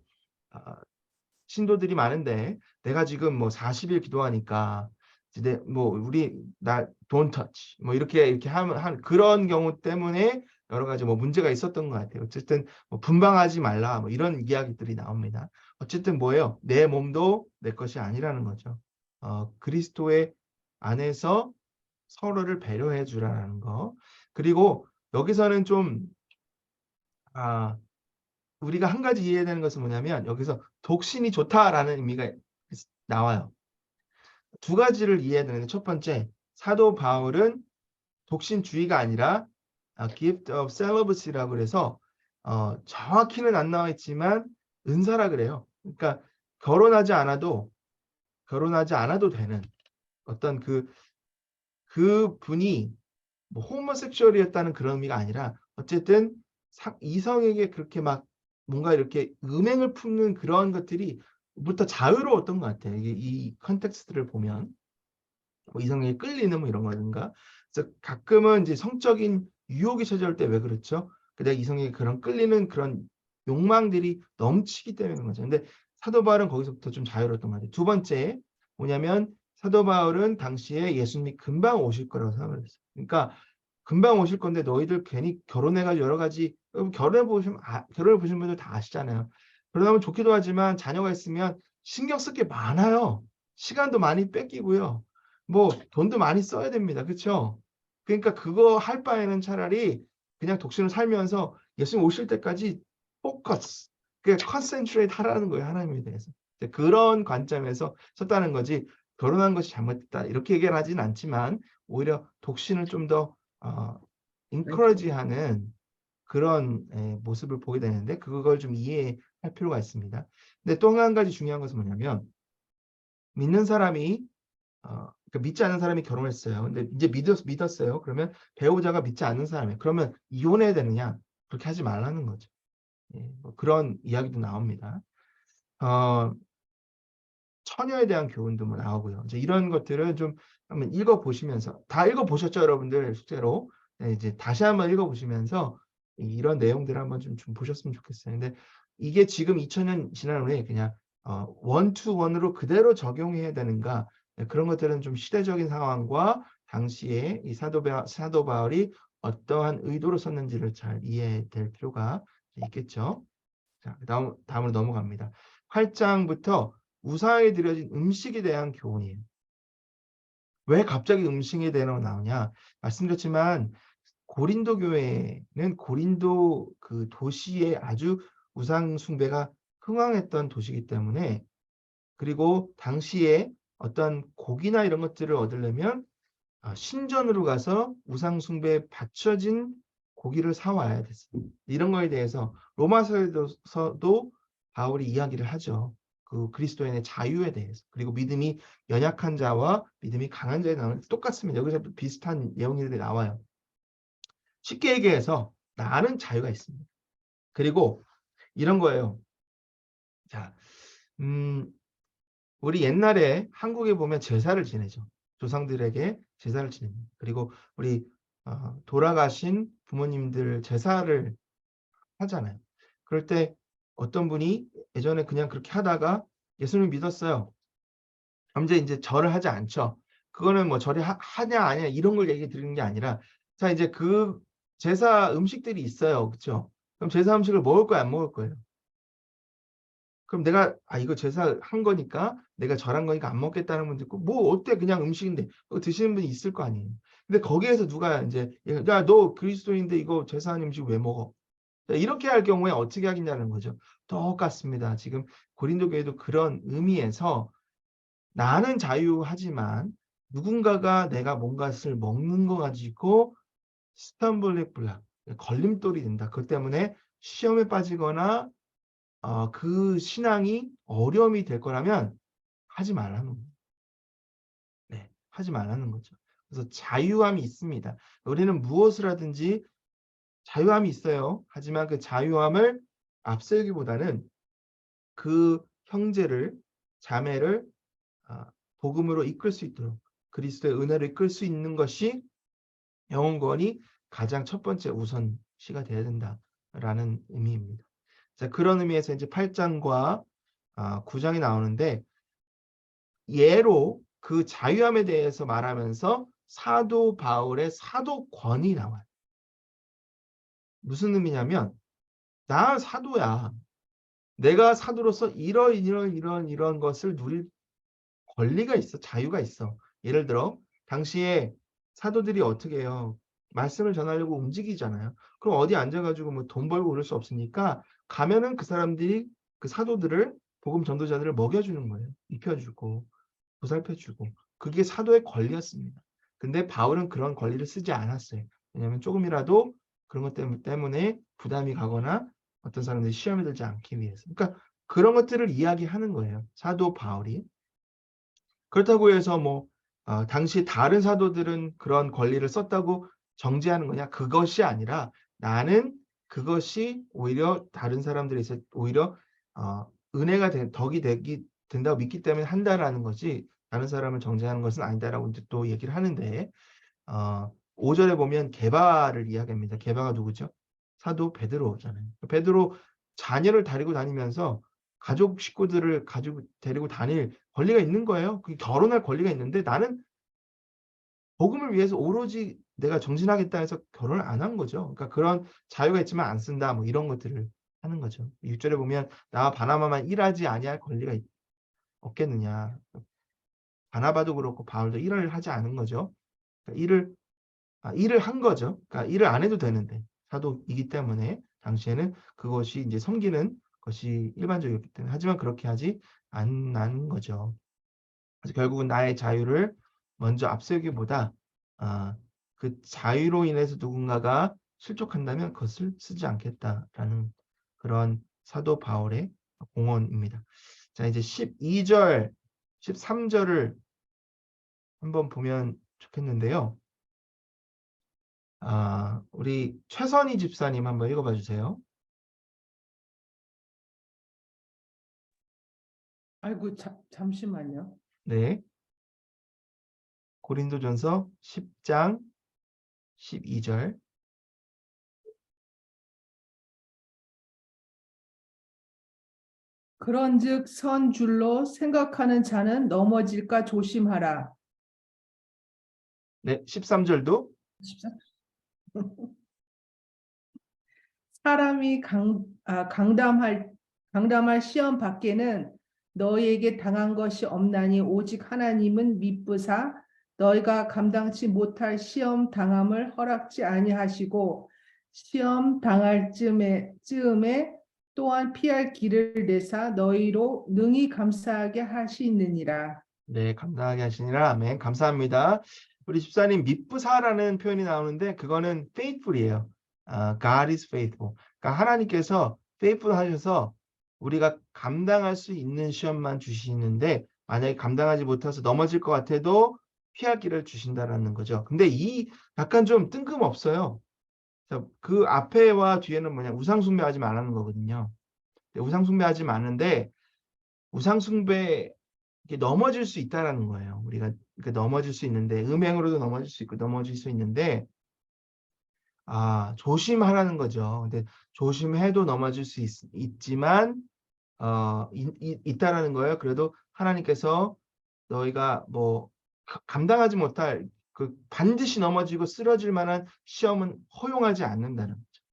신도들이 많은데 내가 지금 뭐 40일 기도하니까 이제 뭐 우리 나 don't touch 뭐 이렇게 하면 그런 경우 때문에 여러 가지 뭐 문제가 있었던 것 같아요. 어쨌든 뭐 분방하지 말라 뭐 이런 이야기들이 나옵니다. 어쨌든 뭐예요? 내 몸도 내 것이 아니라는 거죠. 그리스도의 안에서 서로를 배려해 주라는 거. 그리고 여기서는 좀 우리가 한 가지 이해해야 되는 것은 뭐냐면 여기서 독신이 좋다라는 의미가 나와요. 두 가지를 이해해야 되는데 첫 번째, 사도 바울은 독신주의가 아니라 gift of celibacy라고 그래서 정확히는 안 나와 있지만 은사라 그래요. 그러니까 결혼하지 않아도 되는 어떤 그 분이 뭐 호모섹슈얼이었다는 그런 의미가 아니라 어쨌든 이성에게 그렇게 막 뭔가 이렇게 음행을 품는 그런 것들이 부터 자유로웠던 것 같아요. 이 컨텍스트를 보면 뭐 이성에게 끌리는 뭐 이런 거든가. 그래서 가끔은 이제 성적인 유혹이 찾아올 때 왜 그렇죠? 내가 이성에게 그런 끌리는 그런 욕망들이 넘치기 때문에 그런 거죠. 근데 사도 바울은 거기서부터 좀 자유로웠던 것 같아요. 두 번째 뭐냐면 사도 바울은 당시에 예수님이 금방 오실 거라고 생각을 했어요. 그러니까 금방 오실 건데 너희들 괜히 결혼해가지고 여러 가지 결혼해 보신 분들 다 아시잖아요. 그러다 좋기도 하지만 자녀가 있으면 신경 쓸 게 많아요. 시간도 많이 뺏기고요. 뭐 돈도 많이 써야 됩니다. 그렇죠? 그러니까 그거 할 바에는 차라리 그냥 독신을 살면서 예수님 오실 때까지 포커스, 그러니까 컨센트레이트 하라는 거예요. 하나님에 대해서. 그런 관점에서 썼다는 거지 결혼한 것이 잘못됐다 이렇게 얘기를 하진 않지만 오히려 독신을 좀더 encourage하는 그런 모습을 보게 되는데 그걸 좀 이해할 필요가 있습니다. 근데 또 한 가지 중요한 것은 뭐냐면 믿는 사람이 그러니까 믿지 않는 사람이 결혼했어요. 근데 이제 믿었어요. 그러면 배우자가 믿지 않는 사람이에요. 그러면 이혼해야 되느냐? 그렇게 하지 말라는 거죠. 뭐 그런 이야기도 나옵니다. 처녀에 대한 교훈도 뭐 나오고요. 이제 이런 것들은 좀 한번 읽어보시면서 다 읽어보셨죠, 여러분들 숙제로. 이제 다시 한번 읽어보시면서 이런 내용들을 한번 좀 보셨으면 좋겠어요. 근데 이게 지금 2000년 지난 후에 그냥 원투원으로 그대로 적용해야 되는가 그런 것들은 좀 시대적인 상황과 당시에 이 사도 바울이 어떠한 의도로 썼는지를 잘 이해될 필요가 있겠죠. 자, 다음으로 넘어갑니다. 8장부터 우상에 드려진 음식에 대한 교훈이에요. 왜 갑자기 음식에 대한 나오냐? 말씀드렸지만 고린도 교회는 고린도 그 도시에 아주 우상 숭배가 흥왕했던 도시이기 때문에, 그리고 당시에 어떤 고기나 이런 것들을 얻으려면 신전으로 가서 우상 숭배에 바쳐진 고기를 사와야 됐어요. 이런 거에 대해서 로마서에서도 바울이 이야기를 하죠. 그 그리스도인의 자유에 대해서. 그리고 믿음이 연약한 자와 믿음이 강한 자에 나오는 똑같습니다. 여기서 비슷한 내용들이 나와요. 쉽게 얘기해서 나는 자유가 있습니다. 그리고 이런 거예요. 자, 우리 옛날에 한국에 보면 제사를 지내죠. 조상들에게 제사를 지냅니다. 그리고 우리 돌아가신 부모님들 제사를 하잖아요. 그럴 때 어떤 분이 예전에 그냥 그렇게 하다가 예수님을 믿었어요. 그럼 이제 절을 하지 않죠. 그거는 뭐 절이 하냐 아니냐 이런 걸 얘기 드리는 게 아니라, 자 이제 그 제사 음식들이 있어요. 그렇죠? 그럼 제사 음식을 먹을 거야 안 먹을 거예요? 그럼 내가 이거 제사 한 거니까 내가 절한 거니까 안 먹겠다는 분도 있고, 뭐 어때 그냥 음식인데, 그거 드시는 분이 있을 거 아니에요. 근데 거기에서 누가 이제 야 너 그리스도인데 이거 제사한 음식 왜 먹어? 이렇게 할 경우에 어떻게 하겠냐는 거죠. 똑같습니다. 지금 고린도 교회도 그런 의미에서 나는 자유하지만 누군가가 내가 뭔가를 먹는 거 가지고 스탬블릭 블락, 걸림돌이 된다. 그것 때문에 시험에 빠지거나 그 신앙이 어려움이 될 거라면 하지 말라는 거예요. 네, 하지 말라는 거죠. 그래서 자유함이 있습니다. 우리는 무엇을 하든지 자유함이 있어요. 하지만 그 자유함을 앞세우기보다는 그 형제를, 자매를 복음으로 이끌 수 있도록, 그리스도의 은혜로 이끌 수 있는 것이 영원권이 가장 첫 번째 우선시가 되어야 된다라는 의미입니다. 자, 그런 의미에서 이제 8장과 9장이 나오는데, 예로 그 자유함에 대해서 말하면서 사도 바울의 사도권이 나와요. 무슨 의미냐면, 나 사도야. 내가 사도로서 이런 것을 누릴 권리가 있어. 자유가 있어. 예를 들어 당시에 사도들이 어떻게 해요? 말씀을 전하려고 움직이잖아요. 그럼 어디 앉아가지고 뭐 돈 벌고 그럴 수 없으니까 가면은 그 사람들이 그 사도들을, 복음 전도자들을 먹여주는 거예요. 입혀주고 보살펴주고. 그게 사도의 권리였습니다. 근데 바울은 그런 권리를 쓰지 않았어요. 왜냐하면 조금이라도 그런 것 때문에 부담이 가거나 어떤 사람들이 시험에 들지 않기 위해서. 그러니까 그런 것들을 이야기하는 거예요. 사도 바울이. 그렇다고 해서 뭐 당시 다른 사도들은 그런 권리를 썼다고 정죄하는 거냐? 그것이 아니라 나는 그것이 오히려 다른 사람들에 있어 오히려 은혜가 덕이 된다고 믿기 때문에 한다라는 거지, 다른 사람을 정죄하는 것은 아니다라고 이제 또 얘기를 하는데, 5절에 보면 게바를 이야기합니다. 게바가 누구죠? 사도 베드로잖아요. 베드로 자녀를 데리고 다니면서 가족 식구들을 가지고 데리고 다닐 권리가 있는 거예요. 그 결혼할 권리가 있는데 나는 복음을 위해서 오로지 내가 정진하겠다 해서 결혼을 안 한 거죠. 그러니까 그런 자유가 있지만 안 쓴다, 뭐 이런 것들을 하는 거죠. 6절에 보면 나와 바나바만 일하지 아니할 권리가 없겠느냐. 바나바도 그렇고 바울도 일을 하지 않은 거죠. 그러니까 일을 한 거죠. 그러니까 일을 안 해도 되는데 사도이기 때문에 당시에는 그것이 이제 섬기는 것이 일반적이었기 때문에, 하지만 그렇게 하지 않는 거죠. 그래서 결국은 나의 자유를 먼저 앞세우기보다 그 자유로 인해서 누군가가 실족한다면 그것을 쓰지 않겠다라는 그런 사도 바울의 공언입니다. 자, 이제 12절, 13절을 한번 보면 좋겠는데요. 우리 최선희 집사님 한번 읽어봐 주세요. 아이고, 잠시만요. 네. 고린도전서 10장 12절. 그런즉 선 줄로 생각하는 자는 넘어질까 조심하라. 네, 13절도. 사람이 강담할 시험 밖에는 너희에게 당한 것이 없나니 오직 하나님은 미쁘사 너희가 감당치 못할 시험 당함을 허락지 아니하시고 시험 당할 즈음에 또한 피할 길을 내사 너희로 능히 감사하게 하시느니라. 네, 감당하게 하시니라. 아멘. 감사합니다. 우리 집사님 미쁘사라는 표현이 나오는데 그거는 faithful이에요. God is faithful. 그러니까 하나님께서 faithful 하셔서 우리가 감당할 수 있는 시험만 주시는데 만약에 감당하지 못해서 넘어질 것 같아도 피할 길을 주신다라는 거죠. 근데 이 약간 좀 뜬금없어요. 그 앞에와 뒤에는 뭐냐, 우상숭배하지 말라는 거거든요. 우상숭배하지 마는데 우상숭배 이렇게 넘어질 수 있다라는 거예요. 우리가 넘어질 수 있는데 음행으로도 넘어질 수 있고 넘어질 수 있는데 조심하라는 거죠. 근데 조심해도 넘어질 수 있지만 있다라는 거예요. 그래도 하나님께서 너희가 뭐 감당하지 못할 반드시 넘어지고 쓰러질 만한 시험은 허용하지 않는다는 거죠.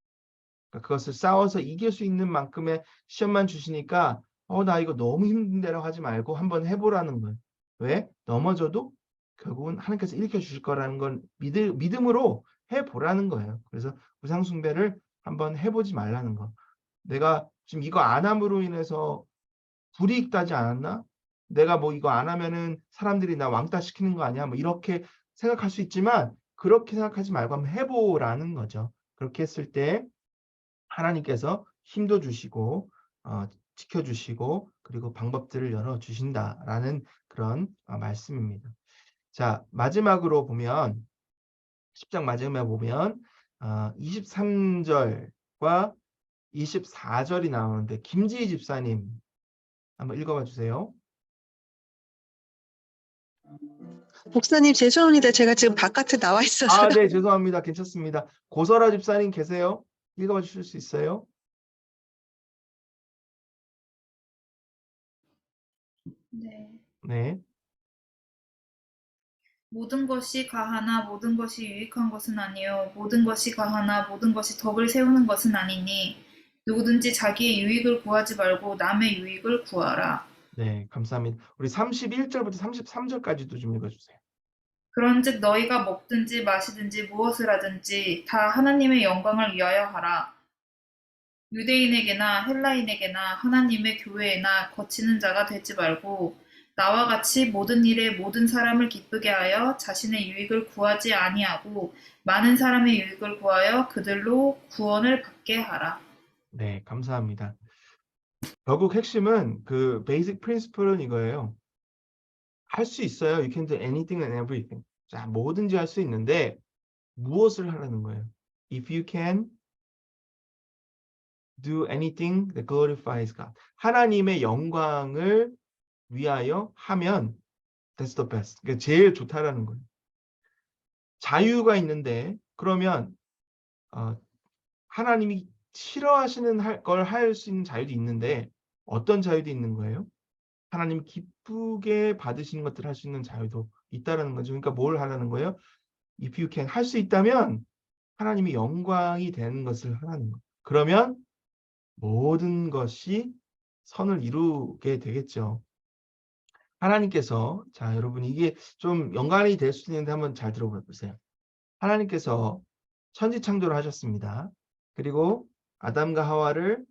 그러니까 그것을 싸워서 이길 수 있는 만큼의 시험만 주시니까 나 이거 너무 힘든데라고 하지 말고 한번 해보라는 거예요. 왜? 넘어져도 결국은 하나님께서 일으켜 주실 거라는 건 믿음으로 해보라는 거예요. 그래서 우상숭배를 한번 해보지 말라는 거. 내가 지금 이거 안 함으로 인해서 불이익 따지 않았나? 내가 뭐 이거 안 하면은 사람들이 나 왕따 시키는 거 아니야? 뭐 이렇게 생각할 수 있지만 그렇게 생각하지 말고 한번 해보라는 거죠. 그렇게 했을 때 하나님께서 힘도 주시고 지켜주시고 그리고 방법들을 열어주신다라는 그런 말씀입니다. 자, 마지막으로 보면 10장 마지막에 보면 23절과 24절이 나오는데 김지희 집사님 한번 읽어봐 주세요. 목사님 죄송합니다. 제가 지금 바깥에 나와 있어서요. 네, 죄송합니다. 괜찮습니다. 고설아 집사님 계세요? 읽어봐 주실 수 있어요? 네. 네. 모든 것이 가하나 모든 것이 유익한 것은 아니요 모든 것이 가하나 모든 것이 덕을 세우는 것은 아니니 누구든지 자기의 유익을 구하지 말고 남의 유익을 구하라. 네, 감사합니다. 우리 31절부터 33절까지도 좀 읽어주세요. 그런즉 너희가 먹든지 마시든지 무엇을 하든지 다 하나님의 영광을 위하여 하라. 유대인에게나 헬라인에게나 하나님의 교회에나 거치는 자가 되지 말고 나와 같이 모든 일에 모든 사람을 기쁘게 하여 자신의 유익을 구하지 아니하고 많은 사람의 유익을 구하여 그들로 구원을 받게 하라. 네, 감사합니다. 결국 핵심은 그 베이직 프린시플은 이거예요. 할 수 있어요. You can do anything and everything. 자, 뭐든지 할 수 있는데 무엇을 하라는 거예요. If you can do anything that glorifies God. 하나님의 영광을 위하여 하면 that's the best. 그러니까 제일 좋다라는 거예요. 자유가 있는데 그러면 하나님이 싫어하시는 걸 할 수 있는 자유도 있는데 어떤 자유도 있는 거예요? 하나님 기쁘게 받으시는 것들을 할 수 있는 자유도 있다라는 거죠. 그러니까 뭘 하라는 거예요? If you can 할 수 있다면 하나님이 영광이 되는 것을 하라는 거예요. 그러면 모든 것이 선을 이루게 되겠죠. 하나님께서 자 여러분 이게 좀 연관이 될 수 있는데 한번 잘 들어보세요. 하나님께서 천지 창조를 하셨습니다. 그리고 아담과 하와를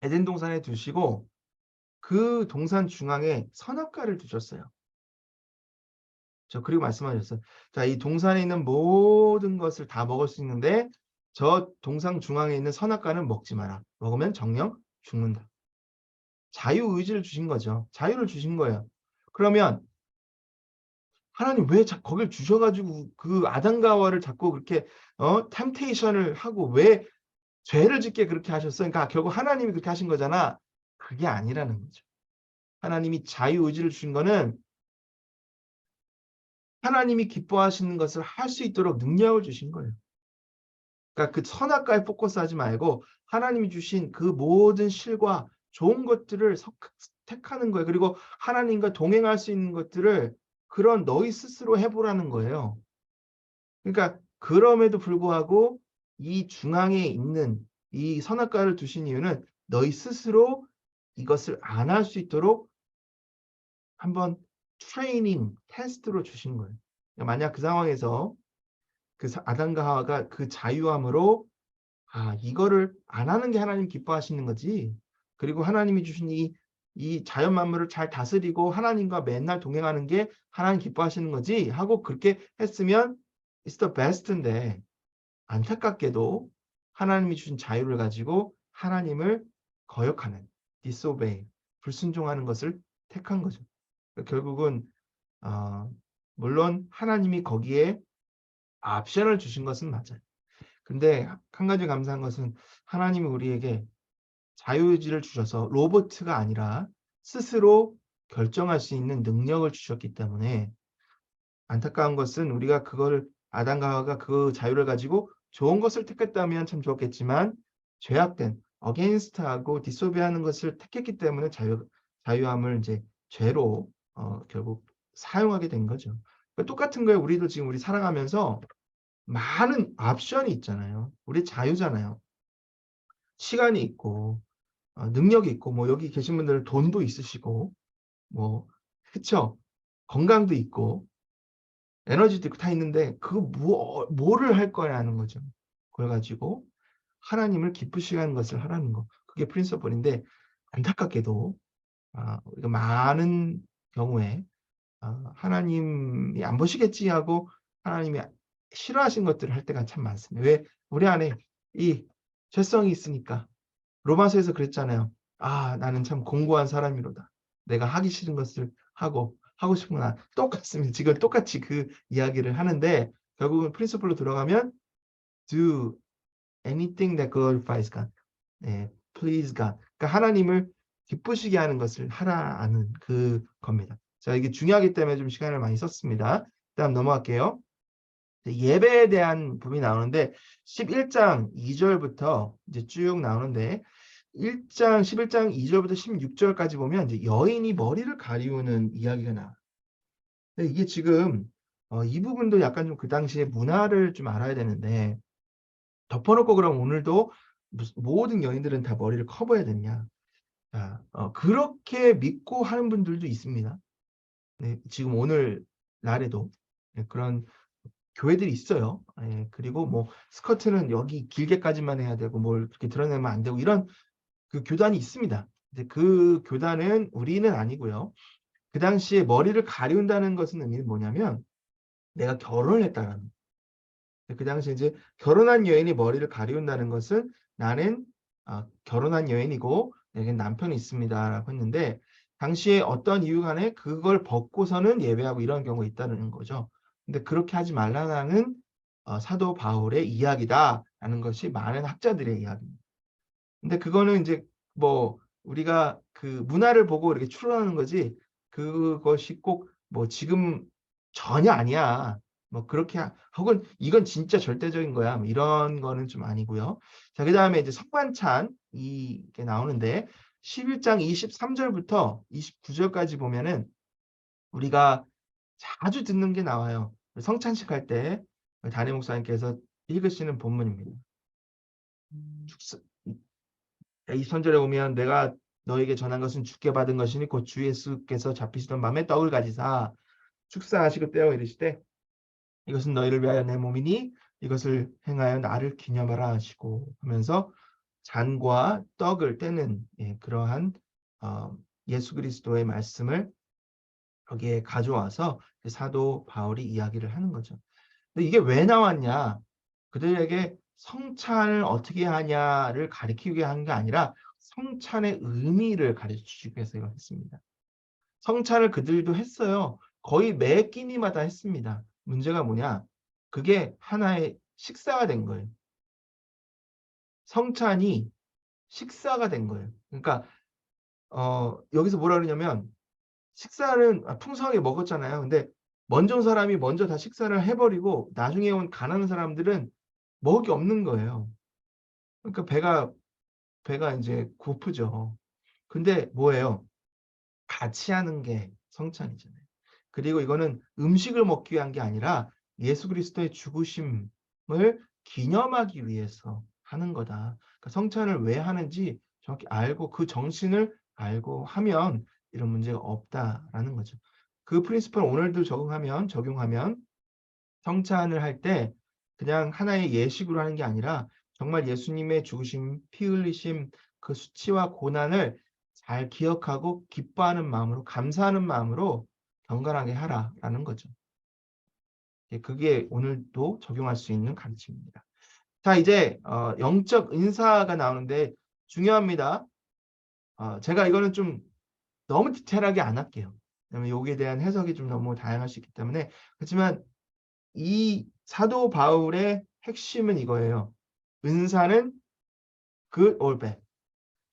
에덴 동산에 두시고 그 동산 중앙에 선악과를 두셨어요. 그리고 말씀하셨어요. 자, 이 동산에 있는 모든 것을 다 먹을 수 있는데 저 동산 중앙에 있는 선악과는 먹지 마라. 먹으면 정령 죽는다. 자유의지를 주신 거죠. 자유를 주신 거예요. 그러면 하나님 왜 거길 주셔가지고 그 아담과 하와를 자꾸 그렇게 템테이션을 하고 왜 죄를 짓게 그렇게 하셨어요? 그러니까 결국 하나님이 그렇게 하신 거잖아. 그게 아니라는 거죠. 하나님이 자유의지를 주신 거는 하나님이 기뻐하시는 것을 할 수 있도록 능력을 주신 거예요. 그러니까 그 선악과에 포커스하지 말고 하나님이 주신 그 모든 실과 좋은 것들을 택하는 거예요. 그리고 하나님과 동행할 수 있는 것들을 그런 너희 스스로 해보라는 거예요. 그러니까 그럼에도 불구하고 이 중앙에 있는 이 선악과를 두신 이유는 너희 스스로 이것을 안 할 수 있도록 한번 트레이닝, 테스트로 주신 거예요. 만약 그 상황에서 아담과 하와가 그 자유함으로 이거를 안 하는 게 하나님 기뻐하시는 거지. 그리고 하나님이 주신 이 자연 만물을 잘 다스리고 하나님과 맨날 동행하는 게 하나님 기뻐하시는 거지 하고 그렇게 했으면 it's the best인데 안타깝게도 하나님이 주신 자유를 가지고 하나님을 거역하는 disobey, 불순종하는 것을 택한 거죠. 결국은 물론 하나님이 거기에 옵션을 주신 것은 맞아요. 근데 한 가지 감사한 것은 하나님이 우리에게 자유의지를 주셔서 로봇가 아니라 스스로 결정할 수 있는 능력을 주셨기 때문에 안타까운 것은 우리가 그걸 아담과 하와가 그 자유를 가지고 좋은 것을 택했다면 참 좋았겠지만 죄악된 against하고 disobey하는 것을 택했기 때문에 자유함을 이제 죄로 결국 사용하게 된 거죠. 똑같은 거예요. 우리도 지금 우리 살아가면서 많은 옵션이 있잖아요. 우리 자유잖아요. 시간이 있고 능력이 있고 뭐 여기 계신 분들은 돈도 있으시고 뭐 그쵸? 건강도 있고 에너지도 있고 다 있는데 뭐를 할 거야 하는 거죠. 그걸 가지고 하나님을 기쁘시게 하는 것을 하라는 거. 그게 프린서플인데 안타깝게도 우리가 많은 경우에 하나님이 안 보시겠지 하고 하나님이 싫어하신 것들을 할 때가 참 많습니다. 왜? 우리 안에 이 죄성이 있으니까. 로마서에서 그랬잖아요. 나는 참 공고한 사람이로다. 내가 하기 싫은 것을 하고 싶은 건 똑같습니다. 지금 똑같이 그 이야기를 하는데 결국은 프린시플로 들어가면 do anything that glorifies God. 네, please God. 그러니까 하나님을 기쁘시게 하는 것을 하라는 그 겁니다. 자, 이게 중요하기 때문에 좀 시간을 많이 썼습니다. 다음 넘어갈게요. 예배에 대한 부분이 나오는데 11장 2절부터 이제 쭉 나오는데 11장 2절부터 16절까지 보면 이제 여인이 머리를 가리우는 이야기가 나와요. 근데 이게 지금 이 부분도 약간 좀 그 당시의 문화를 좀 알아야 되는데 덮어놓고 그럼 오늘도 모든 여인들은 다 머리를 커버해야 되냐? 그렇게 믿고 하는 분들도 있습니다. 네, 지금 오늘 날에도 그런 교회들이 있어요. 그리고 뭐 스커트는 여기 길게까지만 해야 되고 뭘 그렇게 드러내면 안 되고 이런 그 교단이 있습니다. 근데 그 교단은 우리는 아니고요. 그 당시에 머리를 가리운다는 것은 의미는 뭐냐면 내가 결혼을 했다는. 그 당시에 이제 결혼한 여인이 머리를 가리운다는 것은 나는 결혼한 여인이고 내게 남편이 있습니다라고 했는데 당시에 어떤 이유 간에 그걸 벗고서는 예배하고 이런 경우가 있다는 거죠. 근데 그렇게 하지 말라는 사도 바울의 이야기다라는 것이 많은 학자들의 이야기입니다. 근데 그거는 이제 뭐 우리가 그 문화를 보고 이렇게 추론하는 거지 그것이 꼭 뭐 지금 전혀 아니야. 뭐 그렇게 혹은 이건 진짜 절대적인 거야. 뭐 이런 거는 좀 아니고요. 자, 그다음에 이제 석반찬 이게 나오는데 11장 23절부터 29절까지 보면은 우리가 자주 듣는 게 나와요. 성찬식 할 때 담임 목사님께서 읽으시는 본문입니다. 20절에 보면 내가 너에게 전한 것은 주께 받은 것이니 곧 주 예수께서 잡히시던 밤에 떡을 가지사 축사하시고 떼어 이르시되 이것은 너희를 위하여 내 몸이니 이것을 행하여 나를 기념하라 하시고 하면서 잔과 떡을 떼는 그러한 예수 그리스도의 말씀을 여기에 가져와서 사도 바울이 이야기를 하는 거죠. 근데 이게 왜 나왔냐? 그들에게 성찬을 어떻게 하냐를 가르치기 한 게 아니라 성찬의 의미를 가르치기 위해서 이걸 했습니다. 성찬을 그들도 했어요. 거의 매 끼니마다 했습니다. 문제가 뭐냐? 그게 하나의 식사가 된 거예요. 성찬이 식사가 된 거예요. 그러니까 여기서 뭐라 그러냐면 식사는 풍성하게 먹었잖아요. 근데 먼저 온 사람이 먼저 다 식사를 해버리고 나중에 온 가난한 사람들은 먹을 게 없는 거예요. 그러니까 배가 이제 고프죠. 근데 뭐예요? 같이 하는 게 성찬이잖아요. 그리고 이거는 음식을 먹기 위한 게 아니라 예수 그리스도의 죽으심을 기념하기 위해서 하는 거다. 그러니까 성찬을 왜 하는지 정확히 알고 그 정신을 알고 하면 이런 문제가 없다라는 거죠. 그 프린시플 오늘도 적용하면 성찬을 할 때 그냥 하나의 예식으로 하는 게 아니라 정말 예수님의 죽으심, 피 흘리심, 그 수치와 고난을 잘 기억하고 기뻐하는 마음으로, 감사하는 마음으로 경건하게 하라라는 거죠. 예, 그게 오늘도 적용할 수 있는 가르침입니다. 자, 이제 영적 은사가 나오는데 중요합니다. 제가 이거는 좀 너무 디테일하게 안 할게요. 왜냐면 여기에 대한 해석이 좀 너무 다양할 수 있기 때문에. 그렇지만 이 사도 바울의 핵심은 이거예요. 은사는 good or bad.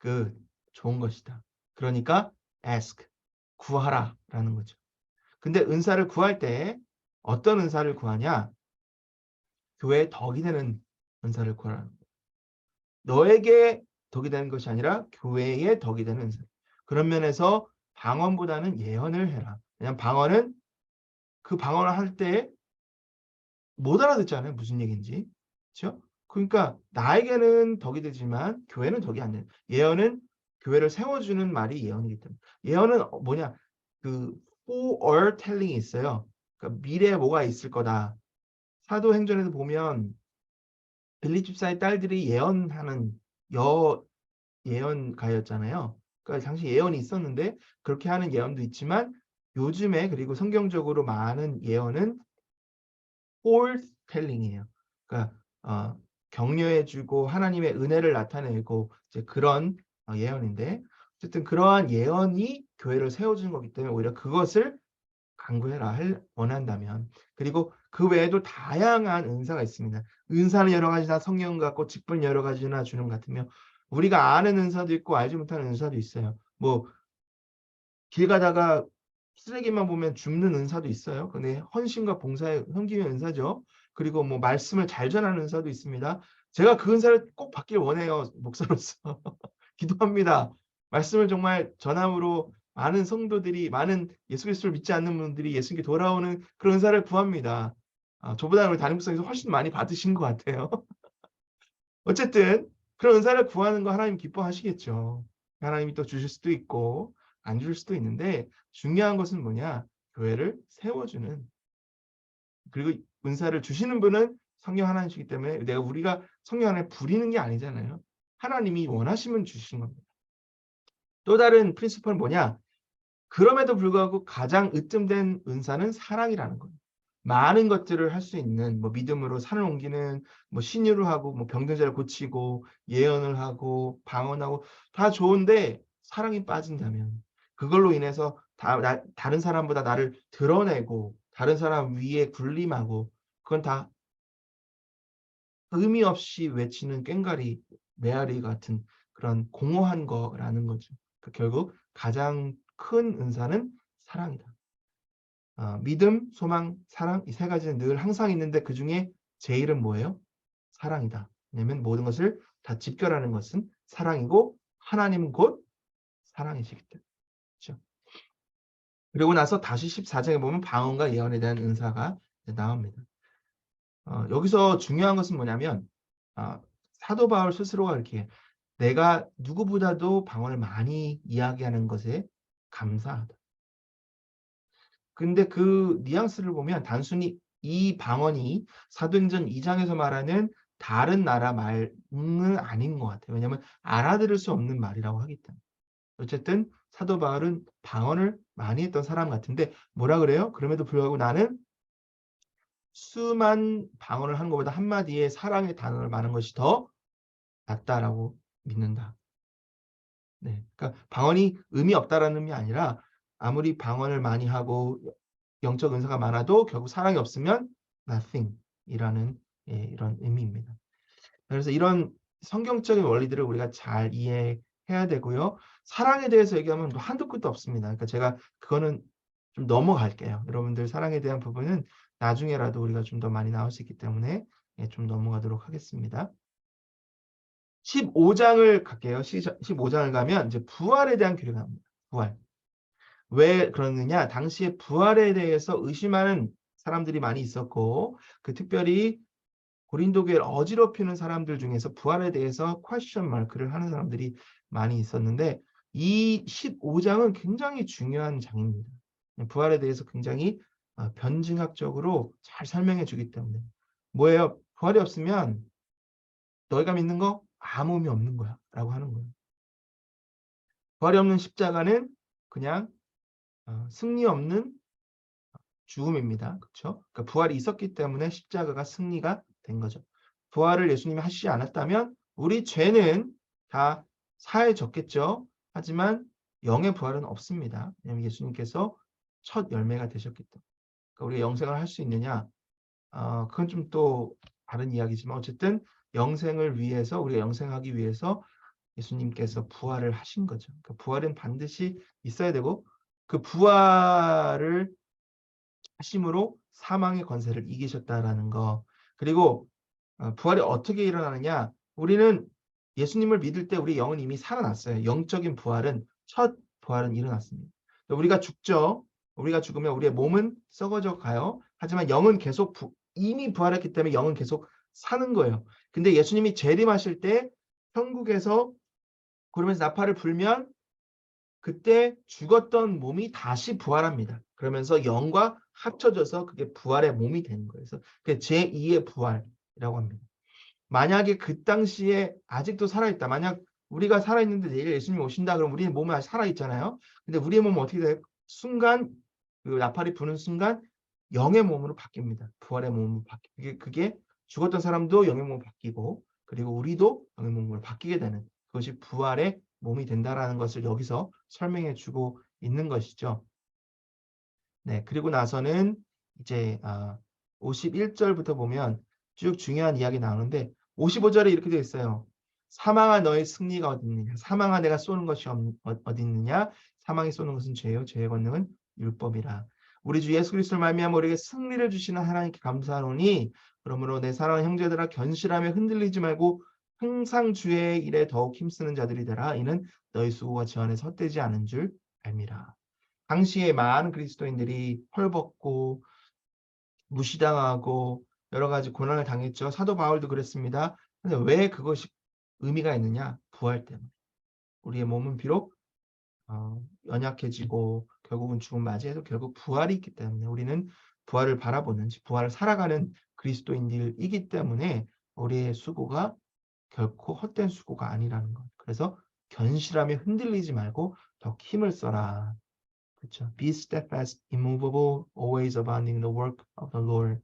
good, 좋은 것이다. 그러니까 ask, 구하라 라는 거죠. 근데 은사를 구할 때 어떤 은사를 구하냐? 교회에 덕이 되는 은사를 구하라는 거예요. 너에게 덕이 되는 것이 아니라 교회에 덕이 되는 은사. 그런 면에서 방언보다는 예언을 해라. 왜냐하면 방언은 그 방언을 할 때 못 알아듣잖아요. 무슨 얘기인지. 그렇죠? 그러니까 나에게는 덕이 되지만 교회는 덕이 안 되는. 예언은 교회를 세워주는 말이 예언이기 때문에. 예언은 뭐냐? 그 foretelling이 있어요. 그러니까 미래에 뭐가 있을 거다. 사도행전에도 보면 빌립 집사의 딸들이 예언하는 예언가였잖아요. 그러니까 당시 예언이 있었는데 그렇게 하는 예언도 있지만 요즘에 그리고 성경적으로 많은 예언은 foretelling이에요. 그러니까 격려해주고 하나님의 은혜를 나타내고 이제 그런 예언인데 어쨌든 그러한 예언이 교회를 세워주는 거기 때문에 오히려 그것을 강구해라 원한다면. 그리고 그 외에도 다양한 은사가 있습니다. 은사는 여러 가지나 성령 같고 직분 여러 가지나 주는 것 같으며 우리가 아는 은사도 있고 알지 못하는 은사도 있어요. 뭐 길 가다가 쓰레기만 보면 줍는 은사도 있어요. 근데 헌신과 봉사의 섬김의 은사죠. 그리고 뭐 말씀을 잘 전하는 은사도 있습니다. 제가 그 은사를 꼭 받길 원해요. 목사로서. 기도합니다. 말씀을 정말 전함으로 많은 성도들이, 많은 예수 그리스도를 믿지 않는 분들이 예수님께 돌아오는 그런 은사를 구합니다. 저보다는 우리 담임 목사님께서 훨씬 많이 받으신 것 같아요. 어쨌든 그런 은사를 구하는 거 하나님 기뻐하시겠죠. 하나님이 또 주실 수도 있고 안 줄 수도 있는데 중요한 것은 뭐냐? 교회를 세워주는. 그리고 은사를 주시는 분은 성령 하나님이시기 때문에 우리가 성령 안에 부리는 게 아니잖아요. 하나님이 원하시면 주신 겁니다. 또 다른 프린시플은 뭐냐? 그럼에도 불구하고 가장 으뜸된 은사는 사랑이라는 거예요. 많은 것들을 할 수 있는 뭐 믿음으로 산을 옮기는 뭐 신유를 하고 뭐 병든자를 고치고 예언을 하고 방언하고 다 좋은데 사랑이 빠진다면 그걸로 인해서 다른 사람보다 나를 드러내고 다른 사람 위에 군림하고 그건 다 의미 없이 외치는 꽹과리 메아리 같은 그런 공허한 거라는 거죠. 결국 가장 큰 은사는 사랑이다. 믿음, 소망, 사랑 이 세 가지는 늘 항상 있는데 그 중에 제일은 뭐예요? 사랑이다. 왜냐하면 모든 것을 다 집결하는 것은 사랑이고 하나님은 곧 사랑이시기 때문에. 그렇죠? 그리고 나서 다시 14장에 보면 방언과 예언에 대한 은사가 나옵니다. 여기서 중요한 것은 뭐냐면 사도 바울 스스로가 이렇게 내가 누구보다도 방언을 많이 이야기하는 것에 감사하다. 근데 그 뉘앙스를 보면 단순히 이 방언이 사도행전 2장에서 말하는 다른 나라 말은 아닌 것 같아요. 왜냐하면 알아들을 수 없는 말이라고 하기 때문에. 어쨌든 사도 바울은 방언을 많이 했던 사람 같은데 뭐라 그래요? 그럼에도 불구하고 나는 수만 방언을 하는 것보다 한마디의 사랑의 단어를 말하는 것이 더 낫다라고 믿는다. 네, 그러니까 방언이 의미 없다라는 의미 아니라 아무리 방언을 많이 하고 영적 은사가 많아도 결국 사랑이 없으면 nothing이라는 이런 의미입니다. 그래서 이런 성경적인 원리들을 우리가 잘 이해해야 되고요. 사랑에 대해서 얘기하면 또 한도 끝도 없습니다. 그러니까 제가 그거는 좀 넘어갈게요. 여러분들 사랑에 대한 부분은 나중에라도 우리가 좀 더 많이 나올 수 있기 때문에 좀 넘어가도록 하겠습니다. 15장을 갈게요. 15장을 가면 이제 부활에 대한 교리가 나옵니다. 부활. 왜 그러느냐? 당시에 부활에 대해서 의심하는 사람들이 많이 있었고 특별히 고린도 교회를 어지럽히는 사람들 중에서 부활에 대해서 퀘스천 마크를 하는 사람들이 많이 있었는데 이 15장은 굉장히 중요한 장입니다. 부활에 대해서 굉장히 변증학적으로 잘 설명해 주기 때문에. 뭐예요? 부활이 없으면 너희가 믿는 거 아무 의미 없는 거야 라고 하는 거예요. 부활이 없는 십자가는 그냥 승리 없는 죽음입니다. 그렇죠? 그러니까 부활이 있었기 때문에 십자가가 승리가 된 거죠. 부활을 예수님이 하시지 않았다면 우리 죄는 다 사해졌겠죠. 하지만 영의 부활은 없습니다. 왜냐하면 예수님께서 첫 열매가 되셨기 때문에. 그러니까 우리가 영생을 할 수 있느냐? 그건 좀 또 다른 이야기지만 어쨌든 영생을 위해서 우리가 영생하기 위해서 예수님께서 부활을 하신 거죠. 그러니까 부활은 반드시 있어야 되고 그 부활을 하심으로 사망의 권세를 이기셨다라는 거. 그리고 부활이 어떻게 일어나느냐? 우리는 예수님을 믿을 때 우리 영은 이미 살아났어요. 영적인 부활은 첫 부활은 일어났습니다. 우리가 죽죠. 우리가 죽으면 우리의 몸은 썩어져 가요. 하지만 영은 계속 이미 부활했기 때문에 영은 계속 사는 거예요. 근데 예수님이 재림하실 때 천국에서 구름에서 나팔을 불면 그때 죽었던 몸이 다시 부활합니다. 그러면서 영과 합쳐져서 그게 부활의 몸이 되는 거예요. 그래서 그게 제2의 부활이라고 합니다. 만약에 그 당시에 아직도 살아있다. 만약 우리가 살아있는데 내일 예수님이 오신다. 그럼 우리의 몸은 아직 살아있잖아요. 근데 우리의 몸은 어떻게 돼요? 순간 그 나팔이 부는 순간 영의 몸으로 바뀝니다. 부활의 몸으로 바뀌고 그게 죽었던 사람도 영의 몸으로 바뀌고 그리고 우리도 영의 몸으로 바뀌게 되는 그것이 부활의 몸이 된다라는 것을 여기서 설명해 주고 있는 것이죠. 네, 그리고 나서는 이제 51절부터 보면 쭉 중요한 이야기 나오는데 55절에 이렇게 되어 있어요. 사망아 너의 승리가 어디 있느냐? 사망아 내가 쏘는 것이 어디 있느냐? 사망이 쏘는 것은 죄요. 죄의 권능은 율법이라. 우리 주 예수 그리스도를 말미암아 우리에게 승리를 주시는 하나님께 감사하노니 그러므로 내 사랑하는 형제들아 견실하며 흔들리지 말고 항상 주의 일에 더욱 힘쓰는 자들이 되라. 이는 너희 수고가 주 안에서 헛되지 않은 줄 알미라. 당시에 많은 그리스도인들이 헐벗고 무시당하고 여러 가지 고난을 당했죠. 사도 바울도 그랬습니다. 근데 왜 그것이 의미가 있느냐? 부활 때문에. 우리의 몸은 비록 연약해지고 결국은 죽음 맞이해도 결국 부활이 있기 때문에 우리는 부활을 바라보는 부활을 살아가는 그리스도인들이기 때문에 우리의 수고가 결코 헛된 수고가 아니라는 것. 그래서 견실하며 흔들리지 말고 더 힘을 써라. 그렇죠. Be steadfast, immovable, always abounding in the work of the Lord.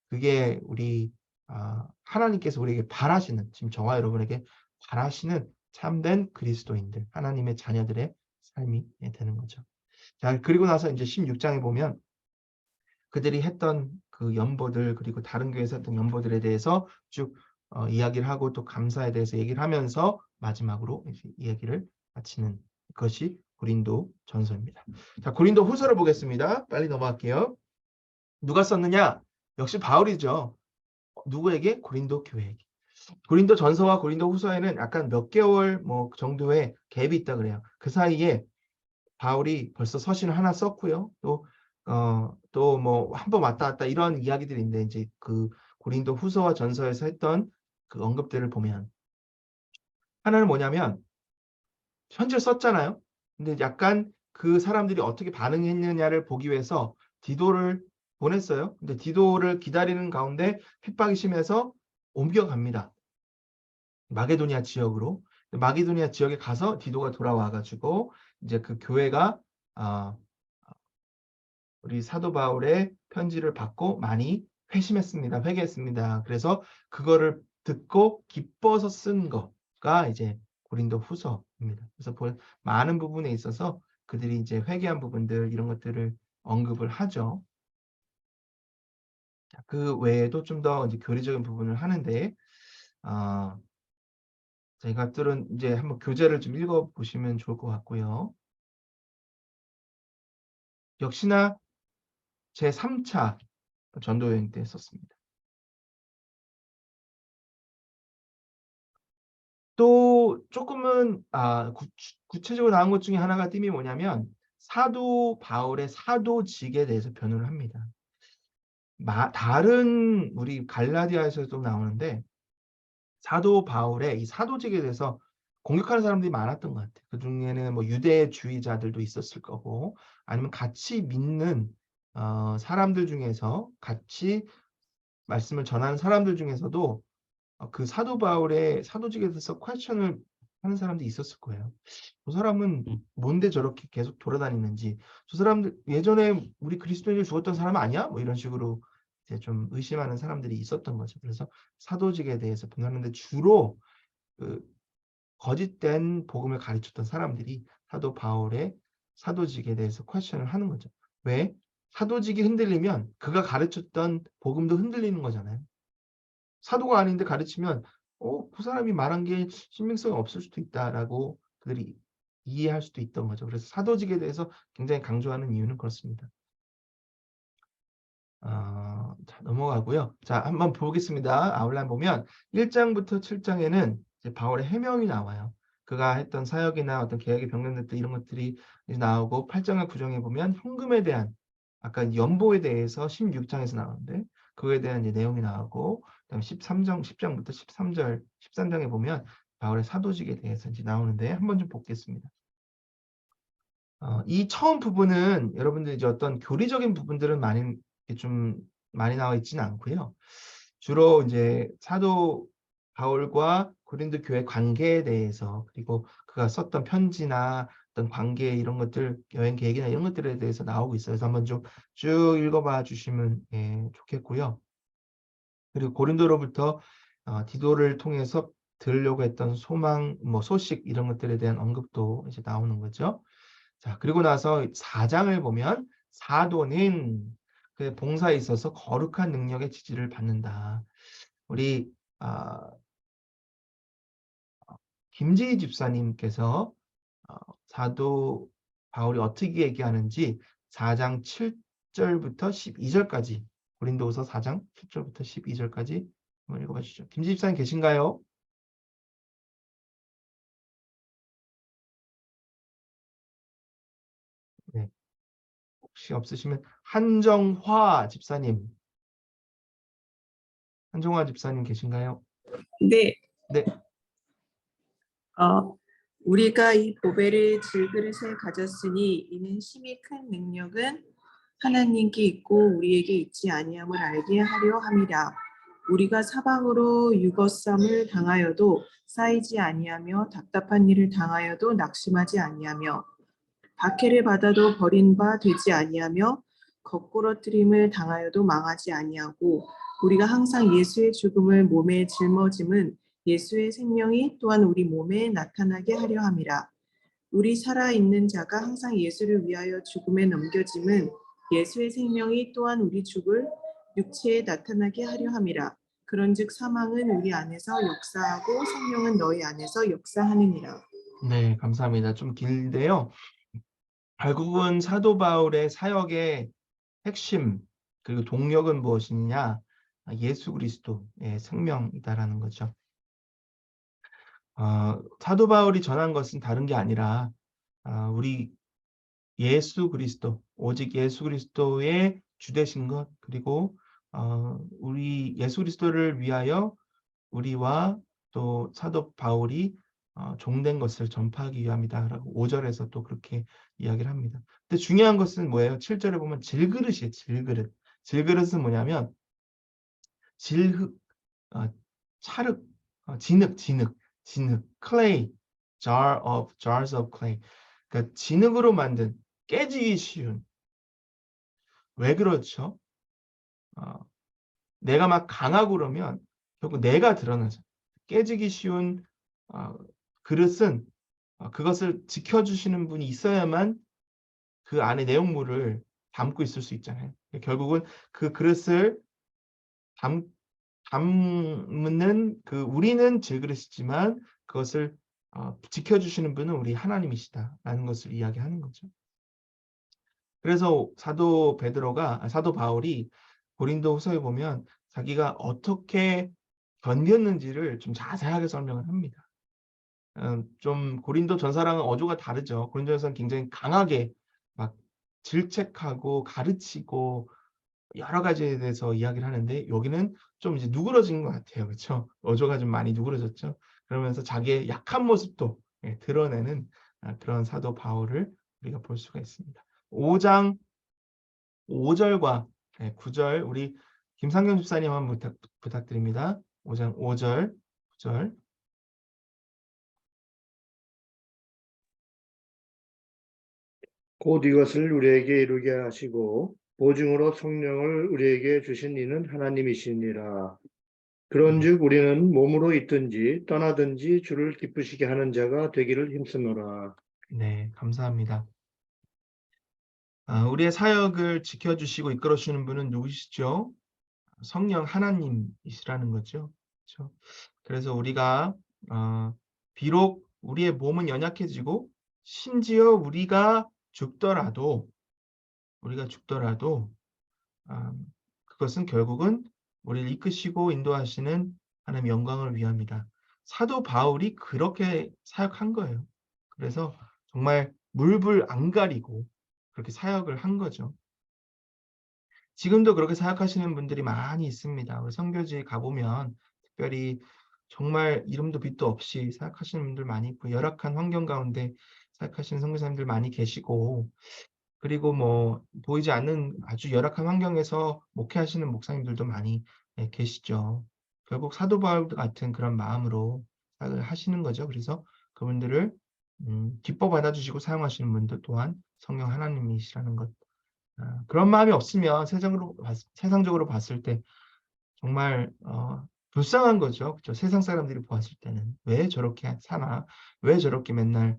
그게 우리 하나님께서 우리에게 바라시는 지금 저와 여러분에게 바라시는 참된 그리스도인들, 하나님의 자녀들의 삶이 되는 거죠. 자, 그리고 나서 이제 16장에 보면 그들이 했던 그 연보들 그리고 다른 교회에서 했던 연보들에 대해서 쭉 이야기를 하고 또 감사에 대해서 얘기를 하면서 마지막으로 이야기를 마치는 것이 고린도 전서입니다. 자, 고린도 후서를 보겠습니다. 빨리 넘어갈게요. 누가 썼느냐? 역시 바울이죠. 누구에게? 고린도 교회에게. 고린도 전서와 고린도 후서에는 약간 몇 개월 뭐 정도의 갭이 있다 그래요. 그 사이에 바울이 벌써 서신을 하나 썼고요. 또 뭐 한 번 왔다 갔다 이런 이야기들이 있는데 이제 그 고린도 후서와 전서에서 했던 그 언급들을 보면 하나는 뭐냐면 편지를 썼잖아요. 근데 약간 그 사람들이 어떻게 반응했느냐를 보기 위해서 디도를 보냈어요. 근데 디도를 기다리는 가운데 핍박이 심해서 옮겨갑니다. 마게도니아 지역으로. 마게도니아 지역에 가서 디도가 돌아와가지고 이제 그 교회가 우리 사도 바울의 편지를 받고 많이 회심했습니다. 회개했습니다. 그래서 그거를 듣고 기뻐서 쓴 거가 이제 고린도 후서입니다. 그래서 많은 부분에 있어서 그들이 이제 회개한 부분들 이런 것들을 언급을 하죠. 그 외에도 좀 더 이제 교리적인 부분을 하는데 이것들은 이제 한번 교재를 좀 읽어보시면 좋을 것 같고요. 역시나 제 3차 전도여행 때 썼습니다. 또 조금은 구체적으로 나온 것 중에 하나가 띠이 뭐냐면 사도 바울의 사도직에 대해서 변호를 합니다. 다른 우리 갈라디아에서도 나오는데 사도 바울의 이 사도직에 대해서 공격하는 사람들이 많았던 것 같아요. 그 중에는 뭐 유대주의자들도 있었을 거고, 아니면 같이 믿는 사람들 중에서, 같이 말씀을 전하는 사람들 중에서도 그 사도 바울의 사도직에 대해서 퀘스천을 하는 사람도 있었을 거예요. 저 사람은 뭔데 저렇게 계속 돌아다니는지, 저 사람들 예전에 우리 그리스도인이 죽었던 사람 아니야? 뭐 이런 식으로 이제 좀 의심하는 사람들이 있었던 거죠. 그래서 사도직에 대해서 분하는데 주로 그 거짓된 복음을 가르쳤던 사람들이 사도 바울의 사도직에 대해서 퀘스천을 하는 거죠. 왜? 사도직이 흔들리면 그가 가르쳤던 복음도 흔들리는 거잖아요. 사도가 아닌데 가르치면 그 사람이 말한 게 신빙성이 없을 수도 있다라고 그들이 이해할 수도 있던 거죠. 그래서 사도직에 대해서 굉장히 강조하는 이유는 그렇습니다. 자, 넘어가고요. 자, 한번 보겠습니다. 아웃라인 보면 1장부터 7장에는 이제 바울의 해명이 나와요. 그가 했던 사역이나 어떤 계획의 변경됐던 이런 것들이 이제 나오고 8장과 9장에 보면 현금에 대한 아까 연보에 대해서 16장에서 나오는데 그거에 대한 이제 내용이 나오고 그다음에 10장부터 13장에 보면 바울의 사도직에 대해서 이제 나오는데 한번 좀 보겠습니다. 이 처음 부분은 여러분들 이제 어떤 교리적인 부분들은 좀 많이 나와 있지는 않고요. 주로 이제 사도 바울과 고린도 교회 관계에 대해서, 그리고 그가 썼던 편지나 어떤 관계 이런 것들, 여행 계획이나 이런 것들에 대해서 나오고 있어요. 그래서 한번 좀 쭉 읽어봐 주시면 좋겠고요. 그리고 고린도로부터 디도를 통해서 들으려고 했던 소망, 뭐 소식 이런 것들에 대한 언급도 이제 나오는 거죠. 자, 그리고 나서 4장을 보면 사도는 그 봉사에 있어서 거룩한 능력의 지지를 받는다. 우리 김지희 집사님께서 사도 바울이 어떻게 얘기하는지 4장 7절부터 12절까지 고린도후서 4장 7절부터 12절까지 한번 읽어봐 주시죠. 김지희 집사님 계신가요? 네. 혹시 없으시면 한정화 집사님 계신가요? 네, 네. 우리가 이 보배를 질그릇에 가졌으니 이는 심히 큰 능력은 하나님께 있고 우리에게 있지 아니함을 알게 하려 함이라. 우리가 사방으로 유거쌈을 당하여도 쌓이지 아니하며 답답한 일을 당하여도 낙심하지 아니하며 박해를 받아도 버린 바 되지 아니하며 거꾸러뜨림을 당하여도 망하지 아니하고 우리가 항상 예수의 죽음을 몸에 짊어짐은 예수의 생명이 또한 우리 몸에 나타나게 하려 함이라. 우리 살아있는 자가 항상 예수를 위하여 죽음에 넘겨짐은 예수의 생명이 또한 우리 죽을 육체에 나타나게 하려 함이라. 그런즉 사망은 우리 안에서 역사하고 생명은 너희 안에서 역사하느니라. 네, 감사합니다. 좀 긴데요. 결국은 사도 바울의 사역의 핵심 그리고 동력은 무엇이냐? 예수 그리스도의 생명이다라는 거죠. 사도 바울이 전한 것은 다른 게 아니라 우리 예수 그리스도, 오직 예수 그리스도의 주되신 것, 그리고 우리 예수 그리스도를 위하여 우리와 또 사도 바울이 종된 것을 전파하기 위함이다라고 5절에서 또 그렇게 이야기를 합니다. 근데 중요한 것은 뭐예요? 7절에 보면 질그릇이에요. 질그릇. 질그릇은 뭐냐면 질흙, 찰흙, 진흙, clay, jars of clay. 그러니까 진흙으로 만든 깨지기 쉬운. 왜 그렇죠? 내가 막 강하고 그러면 결국 내가 드러나죠. 깨지기 쉬운 그릇은 그것을 지켜주시는 분이 있어야만 그 안에 내용물을 담고 있을 수 있잖아요. 결국은 그 그릇을 담는 우리는 질그릇이지만 그것을 지켜주시는 분은 우리 하나님이시다라는 것을 이야기하는 거죠. 그래서 사도 바울이 고린도후서에 보면 자기가 어떻게 견뎠는지를 좀 자세하게 설명을 합니다. 좀 고린도 전사랑은 어조가 다르죠. 고린도 전사는 굉장히 강하게 막 질책하고 가르치고 여러 가지에 대해서 이야기를 하는데 여기는 좀 이제 누그러진 것 같아요. 그렇죠? 어조가 좀 많이 누그러졌죠. 그러면서 자기의 약한 모습도 드러내는 그런 사도 바울을 우리가 볼 수가 있습니다. 5장 5절과 9절 우리 김상경 집사님 한번 부탁드립니다. 5장 5절, 9절. 곧 이것을 우리에게 이루게 하시고 보증으로 성령을 우리에게 주신 이는 하나님이시니라. 그런즉 우리는 몸으로 있든지 떠나든지 주를 기쁘시게 하는 자가 되기를 힘쓰노라. 네, 감사합니다. 우리의 사역을 지켜주시고 이끌어주시는 분은 누구시죠? 성령 하나님이시라는 거죠. 그렇죠? 그래서 우리가 비록 우리의 몸은 연약해지고 심지어 우리가 죽더라도 그것은 결국은 우리를 이끄시고 인도하시는 하나님 영광을 위함이다. 사도 바울이 그렇게 사역한 거예요. 그래서 정말 물불 안 가리고 그렇게 사역을 한 거죠. 지금도 그렇게 사역하시는 분들이 많이 있습니다. 우리 선교지에 가보면 특별히 정말 이름도 빛도 없이 사역하시는 분들 많이 있고 열악한 환경 가운데 사역하시는 선교사님들 많이 계시고 그리고 뭐 보이지 않는 아주 열악한 환경에서 목회하시는 목사님들도 많이 계시죠. 결국 사도 바울 같은 그런 마음으로 사역을 하시는 거죠. 그래서 그분들을 기뻐 받아주시고 사용하시는 분들 또한 성령 하나님이시라는 것. 그런 마음이 없으면 세상적으로 봤을 때 정말 불쌍한 거죠. 그렇죠? 세상 사람들이 보았을 때는 왜 저렇게 사나? 왜 저렇게 맨날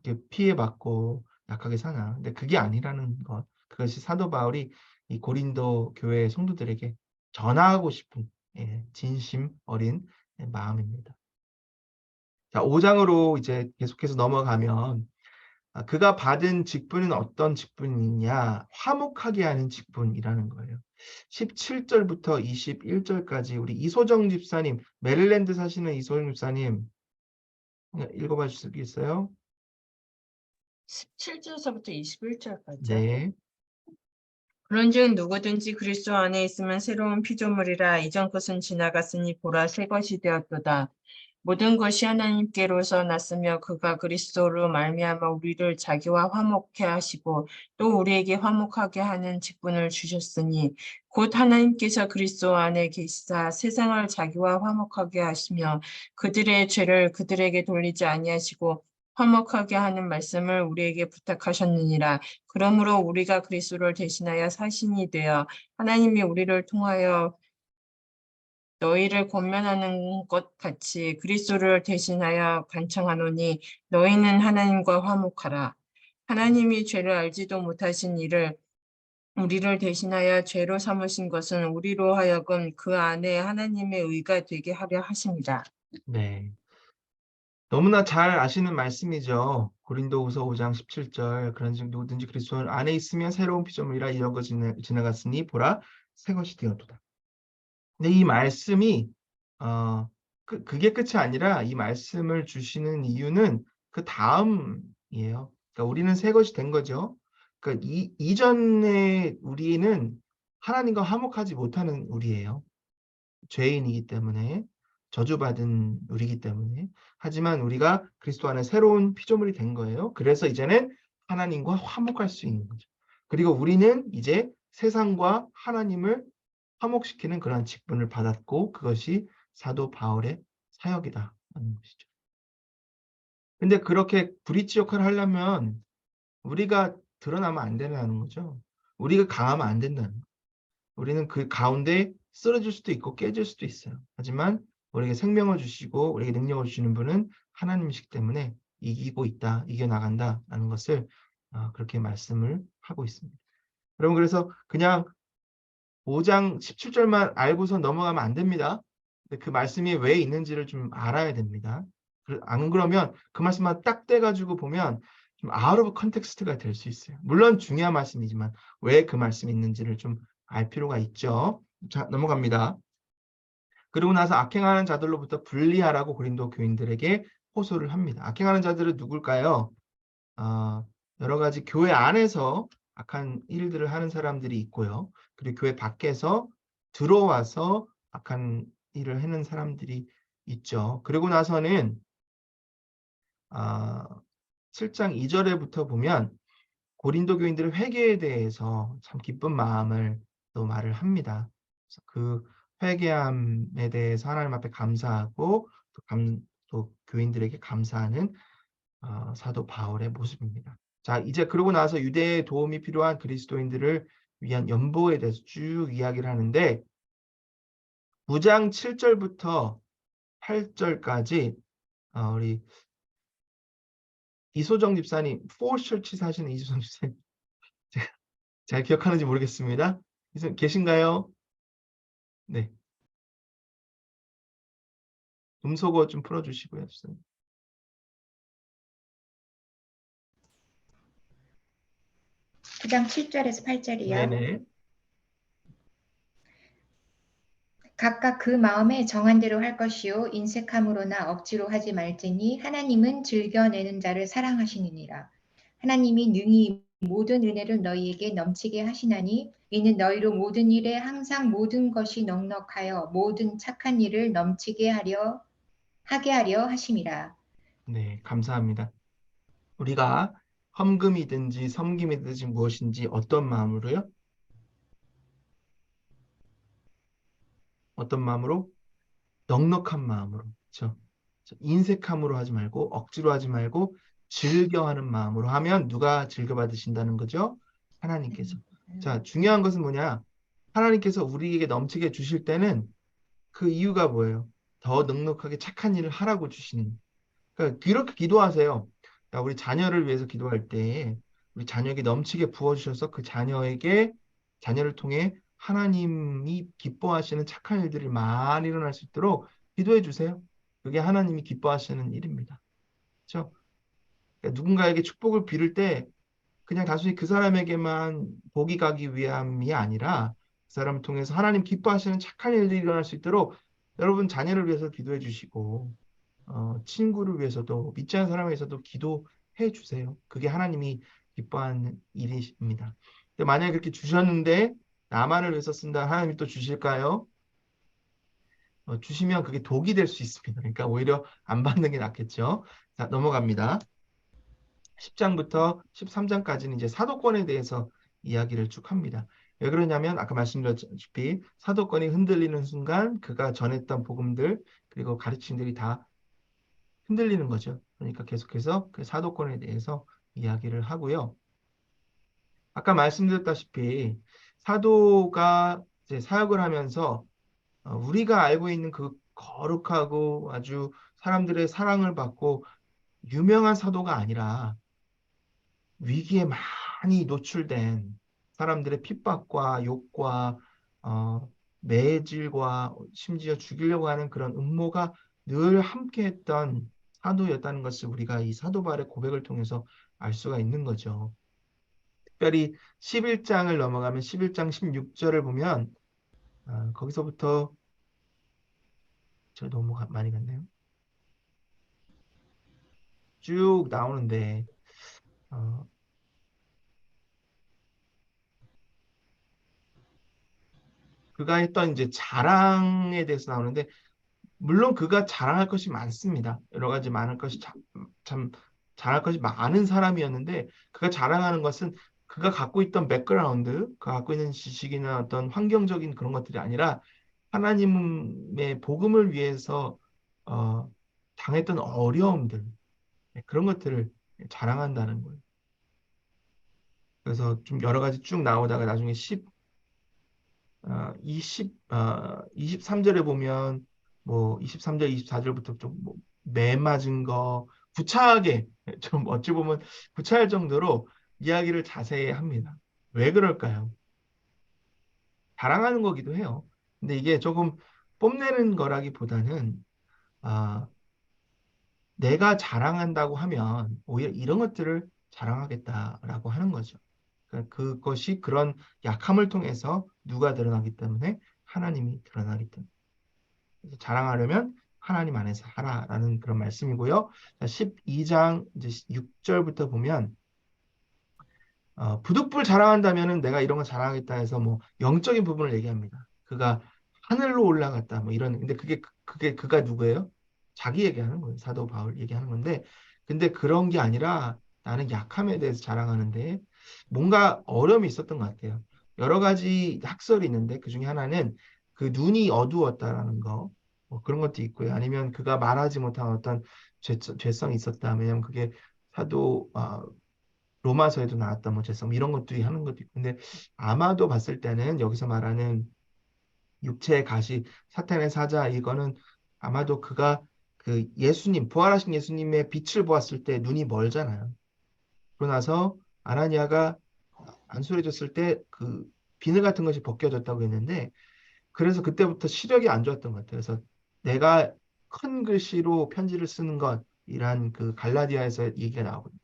이렇게 피해받고 약하게 사나? 근데 그게 아니라는 것. 그것이 사도 바울이 이 고린도 교회 성도들에게 전하고 싶은 진심 어린 마음입니다. 자, 5장으로 이제 계속해서 넘어가면 그가 받은 직분은 어떤 직분이냐? 화목하게 하는 직분이라는 거예요. 17절부터 21절까지 우리 이소정 집사님, 메릴랜드 사시는 이소정 집사님 읽어봐 주시겠어요? 17절서부터 21절까지요. 네. 그런즉 누구든지 그리스도 안에 있으면 새로운 피조물이라 이전 것은 지나갔으니 보라 새 것이 되었도다. 모든 것이 하나님께로서 났으며 그가 그리스도로 말미암아 우리를 자기와 화목케 하시고 또 우리에게 화목하게 하는 직분을 주셨으니 곧 하나님께서 그리스도 안에 계시사 세상을 자기와 화목하게 하시며 그들의 죄를 그들에게 돌리지 아니하시고 화목하게 하는 말씀을 우리에게 부탁하셨느니라. 그러므로 우리가 그리스도를 대신하여 사신이 되어 하나님이 우리를 통하여 너희를 권면하는 것 같이 그리스도를 대신하여 간청하노니 너희는 하나님과 화목하라. 하나님이 죄를 알지도 못하신 이를 우리를 대신하여 죄로 삼으신 것은 우리로 하여금 그 안에 하나님의 의가 되게 하려 하십니다. 네. 너무나 잘 아시는 말씀이죠. 고린도후서 5장 17절. 그런즉 누구든지 그리스도 안에 있으면 새로운 피조물이라 이런 것 지나갔으니 보라 새 것이 되었도다. 근데 이 말씀이 그게 끝이 아니라 이 말씀을 주시는 이유는 그 다음이에요. 그러니까 우리는 새 것이 된 거죠. 그러니까 이전에 우리는 하나님과 화목하지 못하는 우리예요. 죄인이기 때문에 저주받은 우리이기 때문에 하지만 우리가 그리스도 안에 새로운 피조물이 된 거예요. 그래서 이제는 하나님과 화목할 수 있는 거죠. 그리고 우리는 이제 세상과 하나님을 화목시키는 그런 직분을 받았고 그것이 사도 바울의 사역이다 하는 것이죠. 근데 그렇게 브릿지 역할을 하려면 우리가 드러나면 안 된다는 거죠. 우리가 강하면 안 된다는 거예요. 우리는 그 가운데 쓰러질 수도 있고 깨질 수도 있어요. 하지만 우리에게 생명을 주시고 우리에게 능력을 주시는 분은 하나님이시기 때문에 이기고 있다, 이겨나간다라는 것을 그렇게 말씀을 하고 있습니다. 여러분 그래서 그냥 5장 17절만 알고서 넘어가면 안 됩니다. 근데 그 말씀이 왜 있는지를 좀 알아야 됩니다. 안 그러면 그 말씀만 딱 떼가지고 보면 좀 out of context가 될 수 있어요. 물론 중요한 말씀이지만 왜 그 말씀이 있는지를 좀 알 필요가 있죠. 자, 넘어갑니다. 그리고 나서 악행하는 자들로부터 분리하라고 고린도 교인들에게 호소를 합니다. 악행하는 자들은 누굴까요? 여러 가지 교회 안에서 악한 일들을 하는 사람들이 있고요. 그리고 교회 밖에서 들어와서 악한 일을 하는 사람들이 있죠. 그리고 나서는 7장 2절에부터 보면 고린도 교인들의 회개에 대해서 참 기쁜 마음을 또 말을 합니다. 그래서 그 회개함에 대해서 하나님 앞에 감사하고 또 교인들에게 감사하는 사도 바울의 모습입니다. 자, 이제 그러고 나서 유대에 도움이 필요한 그리스도인들을 위한 연보에 대해서 쭉 이야기를 하는데 9장 7절부터 8절까지 우리 이소정 집사님, Four Churches 하시는 이소정 집사님 잘 기억하는지 모르겠습니다. 계신가요? 네. 음소거 좀 풀어주시고요. 집사님. 9장 7절에서 8절이요. 네네. 각각 그 마음에 정한 대로 할 것이요 인색함으로나 억지로 하지 말지니 하나님은 즐겨내는 자를 사랑하시느니라. 하나님이 능히 모든 은혜를 너희에게 넘치게 하시나니 이는 너희로 모든 일에 항상 모든 것이 넉넉하여 모든 착한 일을 넘치게 하게 하려 하심이라. 네, 감사합니다. 우리가 헌금이든지 섬김이든지 무엇인지 어떤 마음으로요? 어떤 마음으로? 넉넉한 마음으로. 그렇죠? 인색함으로 하지 말고 억지로 하지 말고 즐겨하는 마음으로 하면 누가 즐겨받으신다는 거죠? 하나님께서. 자, 중요한 것은 뭐냐? 하나님께서 우리에게 넘치게 주실 때는 그 이유가 뭐예요? 더 넉넉하게 착한 일을 하라고 주시는. 그러니까 그렇게 기도하세요. 야, 우리 자녀를 위해서 기도할 때 우리 자녀에게 넘치게 부어주셔서 그 자녀를 통해 하나님이 기뻐하시는 착한 일들이 많이 일어날 수 있도록 기도해 주세요. 그게 하나님이 기뻐하시는 일입니다. 그렇죠? 그러니까 누군가에게 축복을 빌을 때 그냥 단순히 그 사람에게만 복이 가기 위함이 아니라 그 사람을 통해서 하나님 기뻐하시는 착한 일들이 일어날 수 있도록 여러분 자녀를 위해서 기도해 주시고 친구를 위해서도 믿지 않는 사람을 위해서도 기도해 주세요. 그게 하나님이 기뻐하는 일입니다. 근데 만약에 그렇게 주셨는데 나만을 위해서 쓴다 하나님이 또 주실까요? 주시면 그게 독이 될 수 있습니다. 그러니까 오히려 안 받는 게 낫겠죠. 자, 넘어갑니다. 10장부터 13장까지는 이제 사도권에 대해서 이야기를 쭉 합니다. 왜 그러냐면 아까 말씀드렸다시피 사도권이 흔들리는 순간 그가 전했던 복음들 그리고 가르침들이 다 흔들리는 거죠. 그러니까 계속해서 그 사도권에 대해서 이야기를 하고요. 아까 말씀드렸다시피 사도가 이제 사역을 하면서 우리가 알고 있는 그 거룩하고 아주 사람들의 사랑을 받고 유명한 사도가 아니라 위기에 많이 노출된 사람들의 핍박과 욕과 매질과 심지어 죽이려고 하는 그런 음모가 늘 함께했던 사도였다는 것을 우리가 이 사도 바울의 고백을 통해서 알 수가 있는 거죠. 특별히 11장을 넘어가면 11장 16절을 보면 거기서부터 저 너무 많이 갔네요. 쭉 나오는데 그가 했던 이제 자랑에 대해서 나오는데 물론 그가 자랑할 것이 많습니다. 여러 가지 많은 것이 참 자랑할 것이 많은 사람이었는데 그가 자랑하는 것은 그가 갖고 있던 백그라운드, 그가 갖고 있는 지식이나 어떤 환경적인 그런 것들이 아니라 하나님의 복음을 위해서 당했던 어려움들 그런 것들을 자랑한다는 거예요. 그래서 좀 여러 가지 쭉 나오다가 나중에 23절에 보면 뭐 23절, 24절부터 좀뭐 매 맞은 거 구차하게 좀 어찌 보면 구차할 정도로 이야기를 자세히 합니다. 왜 그럴까요? 자랑하는 거기도 해요. 근데 이게 조금 뽐내는 거라기보다는 내가 자랑한다고 하면 오히려 이런 것들을 자랑하겠다라고 하는 거죠. 그러니까 그것이 그런 약함을 통해서 누가 드러나기 때문에 하나님이 드러나기 때문에. 그래서 자랑하려면 하나님 안에서 하라라는 그런 말씀이고요. 12장 이제 6절부터 보면 부득불 자랑한다면은 내가 이런 거 자랑하겠다 해서 뭐 영적인 부분을 얘기합니다. 그가 하늘로 올라갔다 뭐 이런. 근데 그게 그가 누구예요? 자기 얘기하는 거예요. 사도 바울 얘기하는 건데, 근데 그런 게 아니라 나는 약함에 대해서 자랑하는데 뭔가 어려움이 있었던 것 같아요. 여러 가지 학설이 있는데 그 중에 하나는 그 눈이 어두웠다라는 거, 뭐 그런 것도 있고요. 아니면 그가 말하지 못한 어떤 죄성이 있었다. 왜냐면 그게 사도 로마서에도 나왔던 뭐 죄성 이런 것들이 하는 것도 있고. 근데 아마도 봤을 때는 여기서 말하는 육체의 가시, 사탄의 사자, 이거는 아마도 그가 그 예수님, 부활하신 예수님의 빛을 보았을 때 눈이 멀잖아요. 그러고 나서 아나니아가 안수해졌을 때 그 비늘 같은 것이 벗겨졌다고 했는데, 그래서 그때부터 시력이 안 좋았던 것 같아요. 그래서 내가 큰 글씨로 편지를 쓰는 것이란 그 갈라디아에서 얘기가 나오거든요.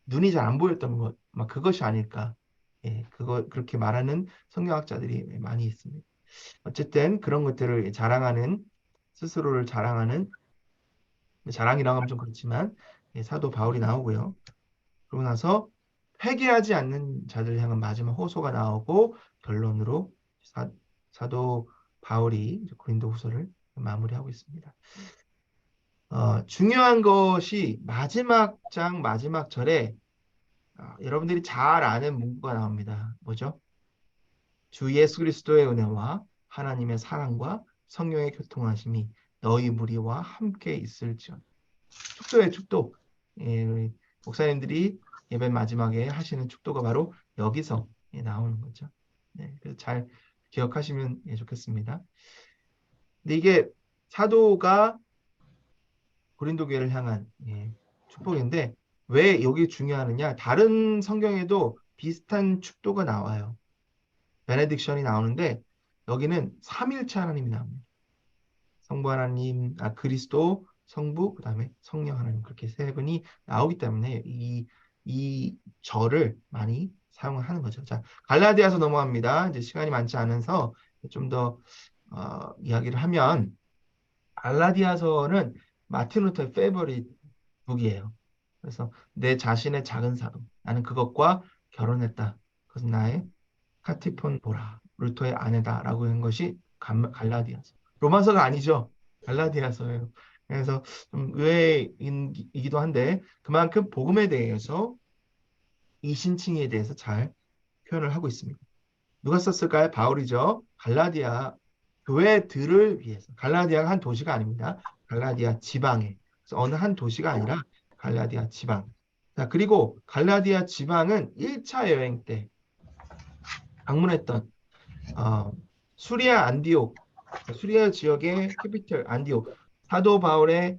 눈이 잘 안 보였던 것, 막 그것이 아닐까. 예, 그거 그렇게 말하는 성경학자들이 많이 있습니다. 어쨌든 그런 것들을 자랑하는, 스스로를 자랑하는, 자랑이라고 하면 좀 그렇지만 예, 사도 바울이 나오고요. 그러고 나서 회개하지 않는 자들 향한 마지막 호소가 나오고 결론으로 사도 바울이 이제 고린도후서를 마무리하고 있습니다. 중요한 것이 마지막 장 마지막 절에 여러분들이 잘 아는 문구가 나옵니다. 뭐죠? 주 예수 그리스도의 은혜와 하나님의 사랑과 성령의 교통하심이 너희 무리와 함께 있을지어다. 축도의 축도. 예, 우리 목사님들이 예배 마지막에 하시는 축도가 바로 여기서 예, 나오는 거죠. 네, 그래서 잘 기억하시면 예, 좋겠습니다. 근데 이게 사도가 고린도 교회를 향한 예, 축복인데 왜 여기 중요하느냐? 다른 성경에도 비슷한 축도가 나와요. 베네딕션이 나오는데 여기는 삼일체 하나님이 나옵니다. 성부 하나님, 그리스도, 성부, 그다음에 성령 하나님, 그렇게 세 분이 나오기 때문에 이 절을 많이 사용하는 거죠. 자, 갈라디아서 넘어갑니다. 이제 시간이 많지 않아서 좀 더 이야기를 하면, 갈라디아서는 마틴 루터의 페이버릿 북이에요. 그래서 내 자신의 작은 사도, 나는 그것과 결혼했다. 그것은 나의 카티폰 보라, 루터의 아내다라고 한 것이 갈라디아서. 로마서가 아니죠. 갈라디아서예요. 그래서 좀 의외이기도 한데 그만큼 복음에 대해서 이 신칭에 대해서 잘 표현을 하고 있습니다. 누가 썼을까요? 바울이죠. 갈라디아 교회들을 위해서. 갈라디아가 한 도시가 아닙니다. 갈라디아 지방에. 그래서 어느 한 도시가 아니라 갈라디아 지방. 자, 그리고 갈라디아 지방은 1차 여행 때 방문했던 수리아 안디옥, 수리아 지역의 캐피털 안디옥, 사도 바울의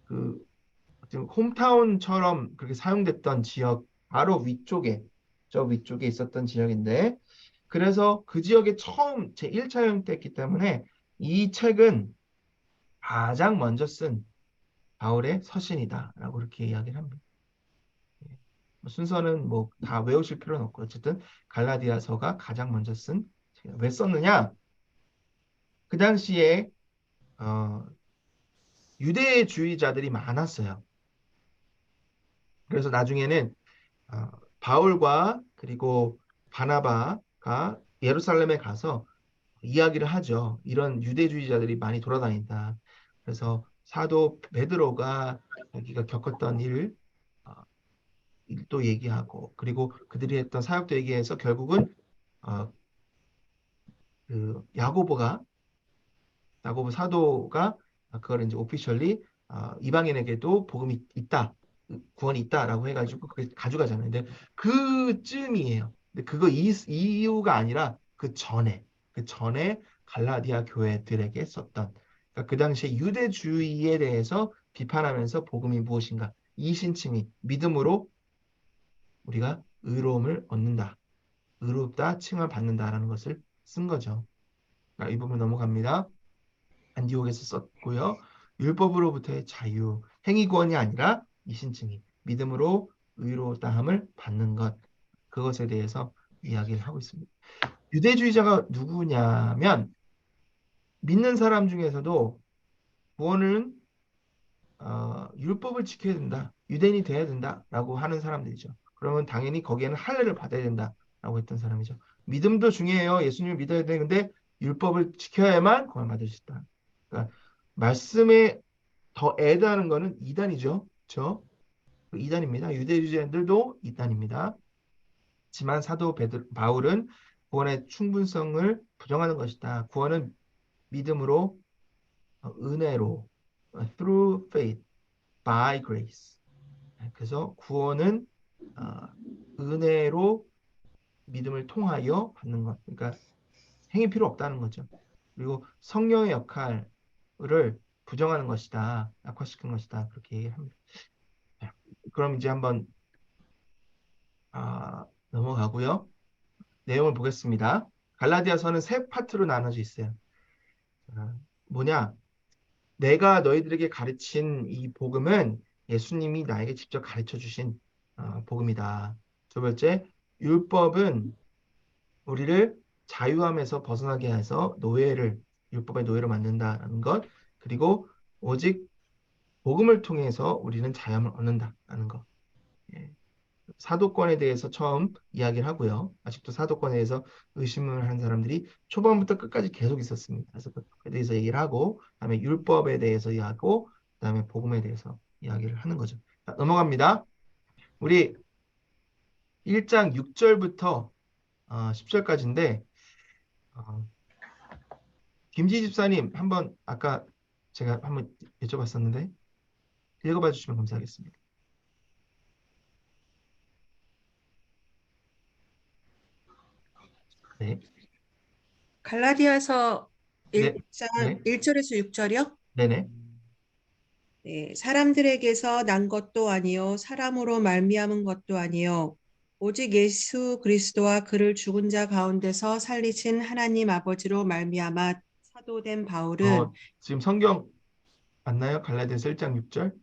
그 홈타운처럼 그렇게 사용됐던 지역 바로 위쪽에, 저 위쪽에 있었던 지역인데, 그래서 그 지역에 처음 제1차 여행 때 했기 때문에 이 책은 가장 먼저 쓴 바울의 서신이다라고 그렇게 이야기를 합니다. 순서는 뭐 다 외우실 필요는 없고 어쨌든 갈라디아서가 가장 먼저 쓴 책이다. 왜 썼느냐? 그 당시에 유대주의자들이 많았어요. 그래서 나중에는 바울과 그리고 바나바가 예루살렘에 가서 이야기를 하죠. 이런 유대주의자들이 많이 돌아다닌다. 그래서 사도 베드로가 자기가 겪었던 일도 얘기하고, 그리고 그들이 했던 사역도 얘기해서 결국은 그 야고보 사도가 그걸 이제 오피셜리 이방인에게도 복음이 있다, 구원이 있다라고 해가지고 그게 가져가잖아요. 근데 그쯤이에요. 근데 그거 이유가 아니라 그 전에 갈라디아 교회들에게 썼던, 그러니까 그 당시에 유대주의에 대해서 비판하면서 복음이 무엇인가, 이 신칭이 믿음으로 우리가 의로움을 얻는다, 의롭다 칭을 받는다라는 것을 쓴 거죠. 이 부분 넘어갑니다. 안디옥에서 썼고요. 율법으로부터의 자유, 행위구원이 아니라 이 신칭이 믿음으로 의로다함을 받는 것, 그것에 대해서 이야기를 하고 있습니다. 유대주의자가 누구냐면 믿는 사람 중에서도 구원은 율법을 지켜야 된다, 유대인이 돼야 된다라고 하는 사람들이죠. 그러면 당연히 거기에는 할례를 받아야 된다라고 했던 사람이죠. 믿음도 중요해요. 예수님을 믿어야 되는데 율법을 지켜야만 구원 받을 수 있다. 그러니까 말씀에 더 애다는 거는 이단이죠. 그렇죠? 이단입니다. 유대주의자들도 이단입니다. 하지만 사도 바울은 구원의 충분성을 부정하는 것이다. 구원은 믿음으로, 은혜로, through faith, by grace. 그래서 구원은 은혜로 믿음을 통하여 받는 것. 그러니까 행위 필요 없다는 거죠. 그리고 성령의 역할을 부정하는 것이다. 약화시키는 것이다. 그렇게 얘기합니다. 그럼 이제 한번 넘어가고요. 내용을 보겠습니다. 갈라디아서는 세 파트로 나눠져 있어요. 뭐냐? 내가 너희들에게 가르친 이 복음은 예수님이 나에게 직접 가르쳐 주신 복음이다. 두 번째, 율법은 우리를 자유함에서 벗어나게 해서 율법의 노예로 만든다는 것. 그리고 오직 복음을 통해서 우리는 자유함을 얻는다는 것. 예. 사도권에 대해서 처음 이야기를 하고요. 아직도 사도권에 대해서 의심을 하는 사람들이 초반부터 끝까지 계속 있었습니다. 그래서 그에 대해서 얘기를 하고, 그다음에 율법에 대해서 이야기하고, 그다음에 복음에 대해서 이야기를 하는 거죠. 자, 넘어갑니다. 우리 1장 6절부터 10절까지인데 김지 집사님 한번 아까 제가 한번 여쭤봤었는데 읽어봐 주시면 감사하겠습니다. 네. 갈라디아서 네. 1장 네. 1절에서 6절이요? 네네. 네, 사람들에게서 난 것도 아니요 사람으로 말미암은 것도 아니요 오직 예수 그리스도와 그를 죽은 자 가운데서 살리신 하나님 아버지로 말미암아 사도된 바울은 지금 성경 맞나요? 갈라디아서 1장 6절?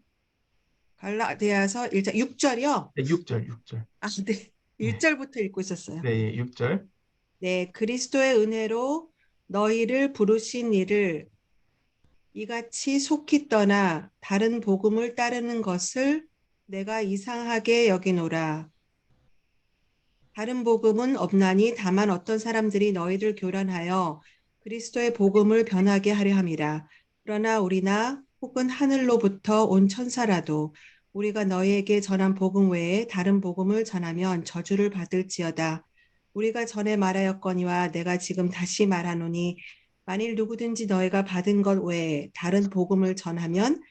갈라디아서 1장 6절이요? 네, 6절. 아, 네. 1절부터 읽고 있었어요. 네, 6절. 네, 그리스도의 은혜로 너희를 부르신 이를 이같이 속히 떠나 다른 복음을 따르는 것을 내가 이상하게 여기노라. 다른 복음은 없나니 다만 어떤 사람들이 너희를 교란하여 그리스도의 복음을 변하게 하려 함이라. 그러나 우리나 혹은 하늘로부터 온 천사라도 우리가 너희에게 전한 복음 외에 다른 복음을 전하면 저주를 받을지어다. 우리가 전에 말하였거니와 내가 지금 다시 말하노니 만일 누구든지 너희가 받은 것 외에 다른 복음을 전하면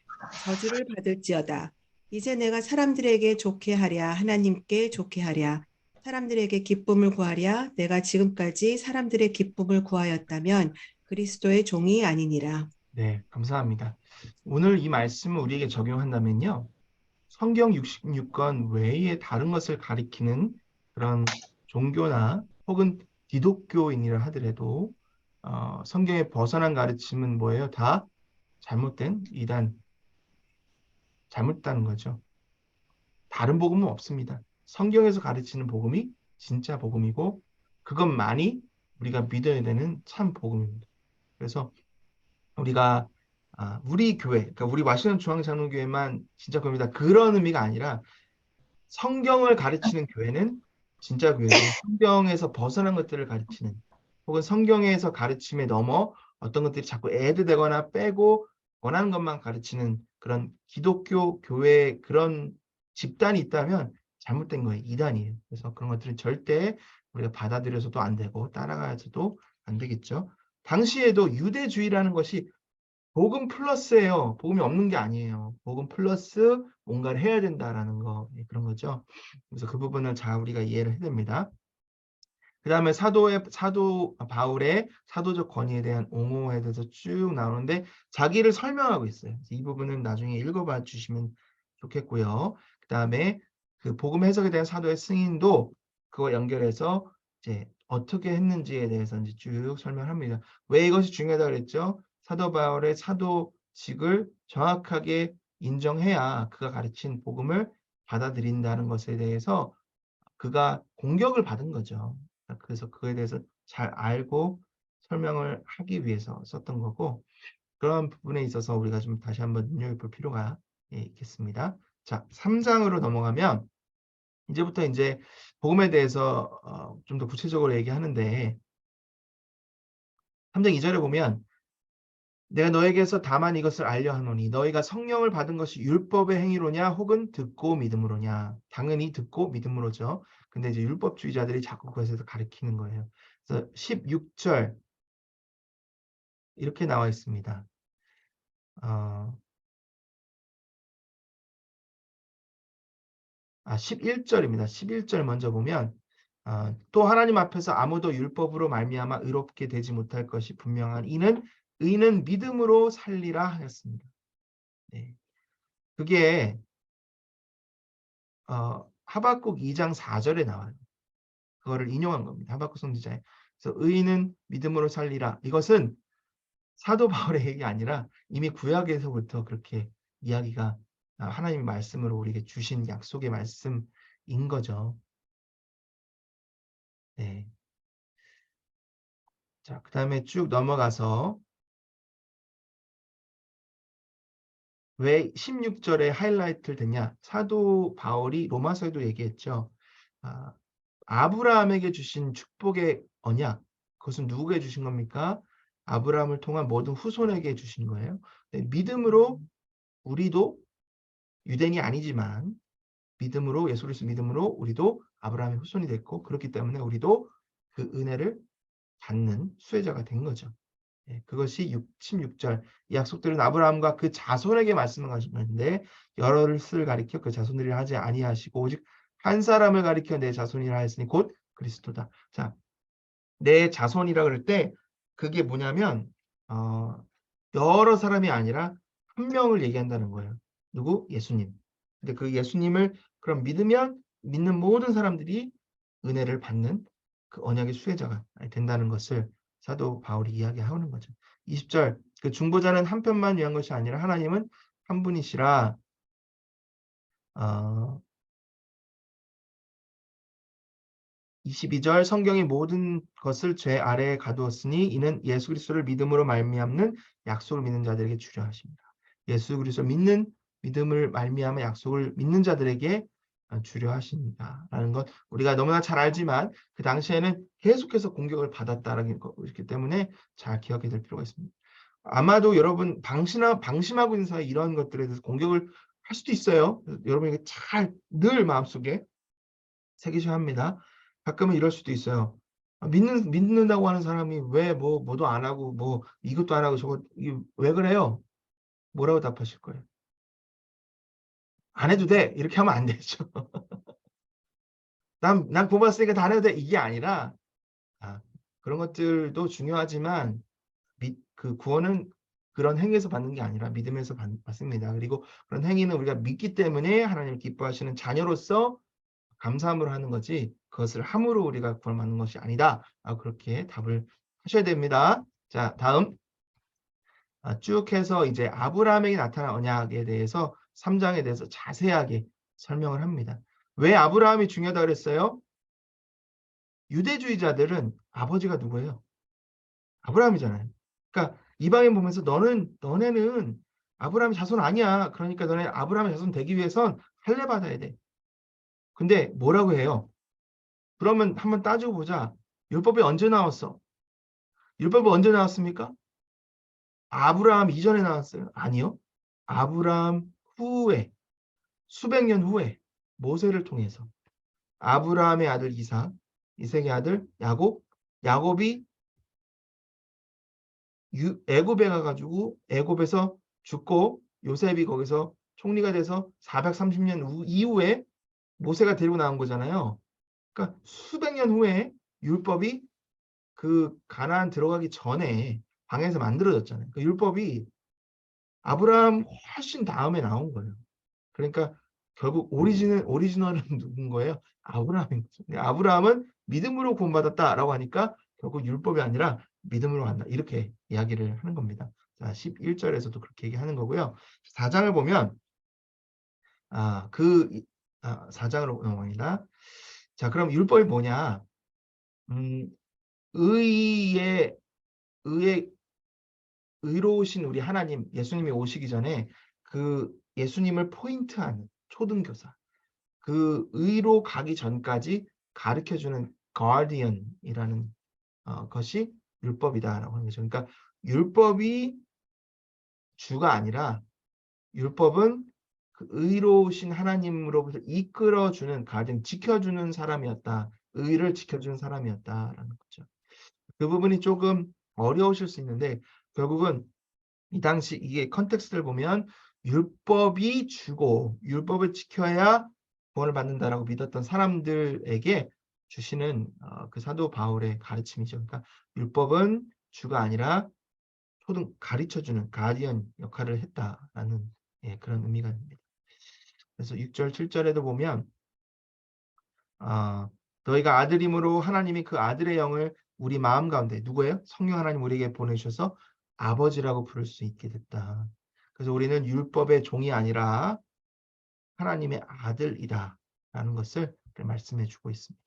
저주를 받을지어다. 이제 내가 사람들에게 좋게 하랴 하나님께 좋게 하랴 사람들에게 기쁨을 구하랴 내가 지금까지 사람들의 기쁨을 구하였다면 그리스도의 종이 아니니라. 네, 감사합니다. 오늘 이 말씀을 우리에게 적용한다면요. 성경 66권 외에 다른 것을 가리키는 그런 종교나 혹은 기독교인이라 하더라도 성경에 벗어난 가르침은 뭐예요? 다 잘못된 이단, 잘못다는 거죠. 다른 복음은 없습니다. 성경에서 가르치는 복음이 진짜 복음이고 그것만이 우리가 믿어야 되는 참 복음입니다. 그래서 우리가 우리 교회, 그러니까 우리 와시는 중앙장로교회만 진짜 교회입니다. 그런 의미가 아니라 성경을 가르치는 교회는 진짜 교회고 성경에서 벗어난 것들을 가르치는 혹은 성경에서 가르침에 넘어 어떤 것들이 자꾸 애드되거나 빼고 원하는 것만 가르치는 그런 기독교 교회 그런 집단이 있다면 잘못된 거예요. 이단이에요. 그래서 그런 것들은 절대 우리가 받아들여서도 안 되고 따라가서도 안 되겠죠. 당시에도 유대주의라는 것이 복음 플러스예요. 복음이 없는 게 아니에요. 복음 플러스 뭔가를 해야 된다라는 거 그런 거죠. 그래서 그 부분을 잘 우리가 이해를 해야 됩니다. 그 다음에 사도 바울의 사도적 권위에 대한 옹호에 대해서 쭉 나오는데 자기를 설명하고 있어요. 이 부분은 나중에 읽어봐 주시면 좋겠고요. 그 다음에 그 복음 해석에 대한 사도의 승인도 그거 연결해서 이제 어떻게 했는지에 대해서 이제 쭉 설명합니다. 왜 이것이 중요하다고 그랬죠? 사도 바울의 사도직을 정확하게 인정해야 그가 가르친 복음을 받아들인다는 것에 대해서 그가 공격을 받은 거죠. 그래서 그에 대해서 잘 알고 설명을 하기 위해서 썼던 거고 그런 부분에 있어서 우리가 좀 다시 한번 눈여겨볼 필요가 있겠습니다. 자, 3장으로 넘어가면 이제부터 이제 복음에 대해서 좀 더 구체적으로 얘기하는데 3장 2절에 보면 내가 너에게서 다만 이것을 알려 하노니 너희가 성령을 받은 것이 율법의 행위로냐 혹은 듣고 믿음으로냐. 당연히 듣고 믿음으로죠. 근데 이제 율법주의자들이 자꾸 그것에서 가리키는 거예요. 그래서 16절 이렇게 나와 있습니다. 11절입니다. 11절 먼저 보면 또 하나님 앞에서 아무도 율법으로 말미암아 의롭게 되지 못할 것이 분명한 이는 의는 믿음으로 살리라 하였습니다. 네. 그게 하박국 2장 4절에 나와요. 그거를 인용한 겁니다. 하박국 선지자에. 그래서 의는 믿음으로 살리라. 이것은 사도 바울의 얘기가 아니라 이미 구약에서부터 그렇게 이야기가 하나님의 말씀으로 우리에게 주신 약속의 말씀인 거죠. 네. 자, 그 다음에 쭉 넘어가서 왜 16절에 하이라이트를 됐냐? 사도 바울이 로마서에도 얘기했죠. 아브라함에게 주신 축복의 언약, 그것은 누구에게 주신 겁니까? 아브라함을 통한 모든 후손에게 주신 거예요. 믿음으로 우리도 유대인이 아니지만 믿음으로 예수 그리스도 믿음으로 우리도 아브라함의 후손이 됐고 그렇기 때문에 우리도 그 은혜를 받는 수혜자가 된 거죠. 그것이 16절 이 약속들은 아브라함과 그 자손에게 말씀하시는데 여러를 가리켜 그 자손들이라 하지 아니하시고 오직 한 사람을 가리켜 내 자손이라 하였으니 곧 그리스도다. 자, 내 자손이라 그럴 때 그게 뭐냐면 여러 사람이 아니라 한 명을 얘기한다는 거예요. 누구? 예수님. 근데 그 예수님을 그럼 믿으면 믿는 모든 사람들이 은혜를 받는 그 언약의 수혜자가 된다는 것을 사도 바울이 이야기하는 거죠. 20절 그 중보자는 한 편만 위한 것이 아니라 하나님은 한 분이시라. 22절 성경이 모든 것을 죄 아래에 가두었으니 이는 예수 그리스도를 믿음으로 말미암는 약속을 믿는 자들에게 주려 하십니다. 예수 그리스도 믿는 믿음을 말미암아 약속을 믿는 자들에게 주려 하십니다. 라는 것 우리가 너무나 잘 알지만 그 당시에는 계속해서 공격을 받았다라는 것이기 때문에 잘 기억해야 될 필요가 있습니다. 아마도 여러분 방심하고 있는 사이 이런 것들에 대해서 공격을 할 수도 있어요. 여러분에게 잘 늘 마음속에 새기셔야 합니다. 가끔은 이럴 수도 있어요. 믿는다고 하는 사람이 왜 뭐도 안 하고 뭐 이것도 안 하고 저거 왜 그래요? 뭐라고 답하실 거예요? 안 해도 돼. 이렇게 하면 안 되죠. 난 구원받았으니까 다 안 해도 돼. 이게 아니라 그런 것들도 중요하지만 그 구원은 그런 행위에서 받는 게 아니라 믿음에서 받습니다. 그리고 그런 행위는 우리가 믿기 때문에 하나님을 기뻐하시는 자녀로서 감사함으로 하는 거지 그것을 함으로 우리가 구원 받는 것이 아니다. 그렇게 답을 하셔야 됩니다. 자, 다음 쭉 해서 이제 아브라함에게 나타난 언약에 대해서 3장에 대해서 자세하게 설명을 합니다. 왜 아브라함이 중요하다 그랬어요? 유대주의자들은 아버지가 누구예요? 아브라함이잖아요. 그러니까 이방인 보면서 너네는 아브라함의 자손 아니야. 그러니까 너네 아브라함의 자손 되기 위해선 할례 받아야 돼. 근데 뭐라고 해요? 그러면 한번 따지고 보자. 율법이 언제 나왔어? 율법이 언제 나왔습니까? 아브라함 이전에 나왔어요? 아니요. 아브라함 후에 수백 년 후에 모세를 통해서 아브라함의 아들 이삭, 이삭의 아들 야곱이 애굽에 가가지고 애굽에서 죽고 요셉이 거기서 총리가 돼서 430년 이후에 모세가 데리고 나온 거잖아요. 그러니까 수백 년 후에 율법이 그 가나안 들어가기 전에 방에서 만들어졌잖아요. 그 율법이 아브라함 훨씬 다음에 나온 거예요. 그러니까 결국 오리지널은 누군 거예요? 아브라함인 거죠. 아브라함은 믿음으로 구원받았다라고 하니까 결국 율법이 아니라 믿음으로 간다. 이렇게 이야기를 하는 겁니다. 자, 11절에서도 그렇게 얘기하는 거고요. 4장을 보면 4장으로 넘어갑니다. 자, 그럼 율법이 뭐냐? 의로우신 우리 하나님, 예수님이 오시기 전에 그 예수님을 포인트하는 초등교사, 그 의로 가기 전까지 가르쳐주는 가디언이라는 것이 율법이다라고 하는 거죠. 그러니까 율법이 주가 아니라 율법은 그 의로우신 하나님으로부터 이끌어주는 가장 지켜주는 사람이었다. 의를 지켜주는 사람이었다라는 거죠. 그 부분이 조금 어려우실 수 있는데 결국은 이 당시 이게 컨텍스트를 보면 율법이 주고 율법을 지켜야 구원을 받는다라고 믿었던 사람들에게 주시는 그 사도 바울의 가르침이죠. 그러니까 율법은 주가 아니라 가르쳐주는 가디언 역할을 했다라는 그런 의미가 됩니다. 그래서 6절, 7절에도 보면 너희가 아들임으로 하나님이 그 아들의 영을 우리 마음 가운데 누구예요? 성령 하나님 우리에게 보내주셔서 아버지라고 부를 수 있게 됐다. 그래서 우리는 율법의 종이 아니라 하나님의 아들이다 라는 것을 말씀해 주고 있습니다.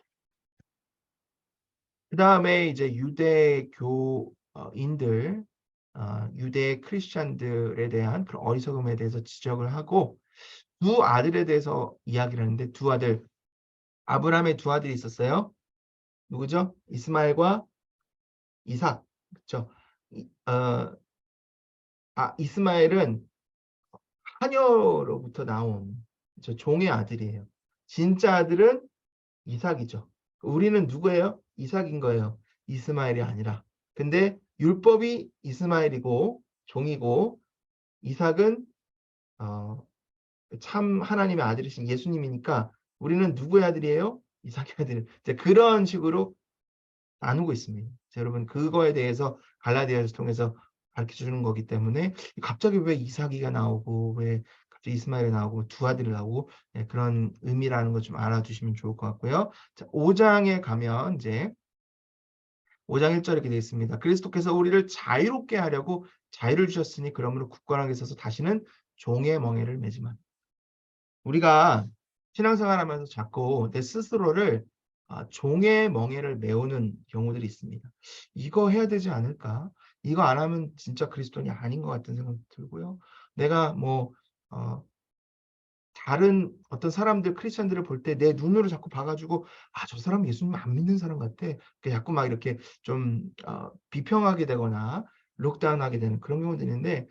그 다음에 이제 유대교인들, 유대 크리스찬들에 대한 그런 어리석음에 대해서 지적을 하고 두 아들에 대해서 이야기를 하는데 두 아들, 아브라함의 두 아들이 있었어요. 누구죠? 이스마엘과 이삭. 그렇죠? 이스마엘은 하녀로부터 나온 종의 아들이에요. 진짜 아들은 이삭이죠. 우리는 누구예요? 이삭인 거예요. 이스마엘이 아니라. 근데 율법이 이스마엘이고 종이고 이삭은 참 하나님의 아들이신 예수님이니까 우리는 누구의 아들이에요? 이삭의 아들. 이제 그런 식으로 나누고 있습니다. 여러분 그거에 대해서 갈라디아를 통해서 가르쳐주는 거기 때문에 갑자기 왜 이삭이가 나오고 왜 갑자기 이스마엘이 나오고 두 아들이 나오고 그런 의미라는 거 좀 알아두시면 좋을 것 같고요. 자, 5장에 가면 이제 5장 1절에 이렇게 되어 있습니다. 그리스도께서 우리를 자유롭게 하려고 자유를 주셨으니 그러므로 굳건하게 서서 다시는 종의 멍에를 매지 마. 우리가 신앙생활하면서 자꾸 내 스스로를 종의 멍에를 메우는 경우들이 있습니다. 이거 해야 되지 않을까? 이거 안 하면 진짜 그리스도인이 아닌 것 같은 생각이 들고요. 내가 뭐 다른 어떤 사람들 크리스천들을 볼 때 내 눈으로 자꾸 봐가지고 저 사람 예수님 안 믿는 사람 같아. 자꾸 막 이렇게 좀 비평하게 되거나 록다운하게 되는 그런 경우들이 있는데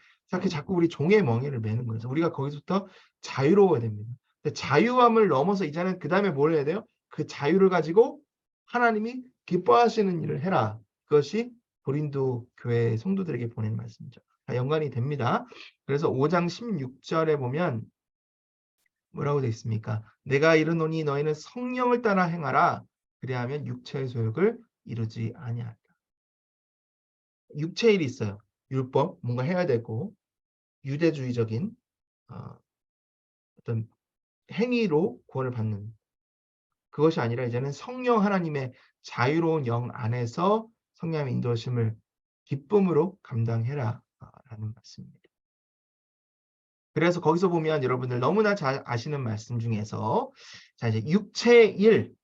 자꾸 우리 종의 멍에를 매는 거예요. 우리가 거기서부터 자유로워야 됩니다. 근데 자유함을 넘어서 이제는 그 다음에 뭘 해야 돼요? 그 자유를 가지고 하나님이 기뻐하시는 일을 해라. 그것이 고린도 교회 성도들에게 보낸 말씀이죠. 연관이 됩니다. 그래서 5장 16절에 보면 뭐라고 되어 있습니까? 내가 이르노니 너희는 성령을 따라 행하라. 그리하면 육체의 소욕을 이루지 아니하리라. 육체의 일이 있어요. 율법, 뭔가 해야 되고 유대주의적인 어떤 행위로 구원을 받는 그것이 아니라 이제는 성령 하나님의 자유로운 영 안에서 성령의 인도하심을 기쁨으로 감당해라 라는 말씀입니다. 그래서 거기서 보면 여러분들 너무나 잘 아시는 말씀 중에서 자 이제 육체의 일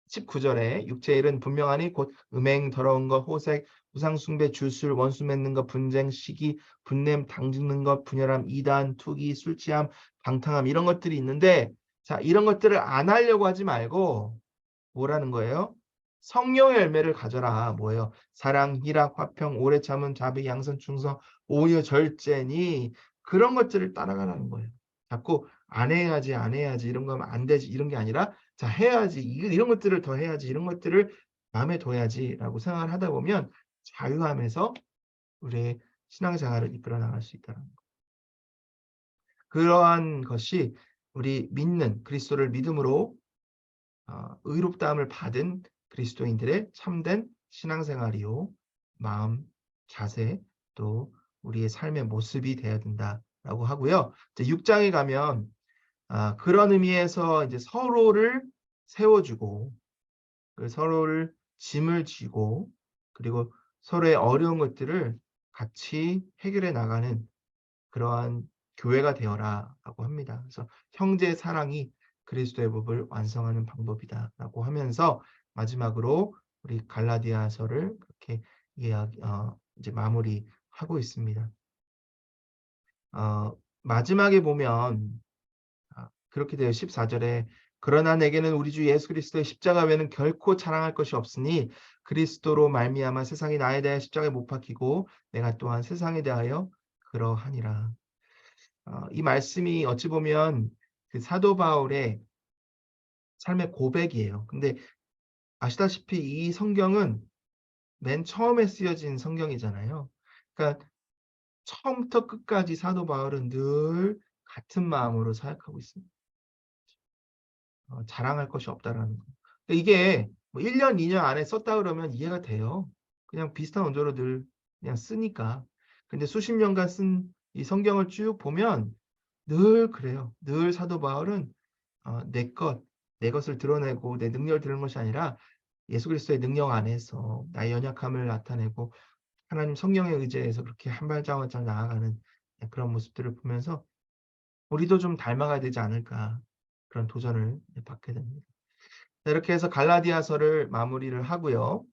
19절에 육체의 일은 분명하니 곧 음행, 더러운 것, 호색, 우상숭배, 주술, 원수 맺는 것, 분쟁, 시기, 분냄, 당짓는 것, 분열함, 이단, 투기, 술취함, 방탕함 이런 것들이 있는데 자 이런 것들을 안 하려고 하지 말고 뭐라는 거예요? 성령의 열매를 가져라. 뭐예요? 사랑, 희락, 화평, 오래 참음, 자비, 양선, 충성, 온유, 절제니 그런 것들을 따라가라는 거예요. 자꾸 안 해야지 이런 거 하면 안 되지 이런 게 아니라 자 해야지 이런 것들을 더 해야지 이런 것들을 마음에 둬야지라고 생각을 하다 보면 자유함에서 우리의 신앙생활을 이끌어 나갈 수 있다는 거. 그러한 것이 우리 믿는 그리스도를 믿음으로 의롭다함을 받은 그리스도인들의 참된 신앙생활이요 마음, 자세 또 우리의 삶의 모습이 되어야 된다라고 하고요. 이제 6장에 가면 그런 의미에서 이제 서로를 세워주고 서로를 짐을 지고 그리고 서로의 어려운 것들을 같이 해결해 나가는 그러한 교회가 되어라라고 합니다. 그래서 형제 사랑이 그리스도의 법을 완성하는 방법이다라고 하면서 마지막으로 우리 갈라디아서를 그렇게 이제 마무리하고 있습니다. 마지막에 보면 그렇게 돼요. 14절에 그러나 내게는 우리 주 예수 그리스도의 십자가 외에는 결코 자랑할 것이 없으니 그리스도로 말미암아 세상이 나에 대하여 십자가에 못 박히고 내가 또한 세상에 대하여 그러하니라. 이 말씀이 어찌 보면 그 사도 바울의 삶의 고백이에요. 근데 아시다시피 이 성경은 맨 처음에 쓰여진 성경이잖아요. 그러니까 처음부터 끝까지 사도 바울은 늘 같은 마음으로 사역하고 있습니다. 자랑할 것이 없다라는 거. 이게 뭐 1년, 2년 안에 썼다 그러면 이해가 돼요. 그냥 비슷한 원조로 늘 그냥 쓰니까. 근데 수십 년간 쓴 이 성경을 쭉 보면 늘 그래요. 늘 사도 바울은 내 것을 드러내고 내 능력을 드러내는 것이 아니라 예수 그리스도의 능력 안에서 나의 연약함을 나타내고 하나님 성령에 의지해서 그렇게 한 발짝 한 발짝 나아가는 그런 모습들을 보면서 우리도 좀 닮아가야 되지 않을까 그런 도전을 받게 됩니다. 이렇게 해서 갈라디아서를 마무리를 하고요.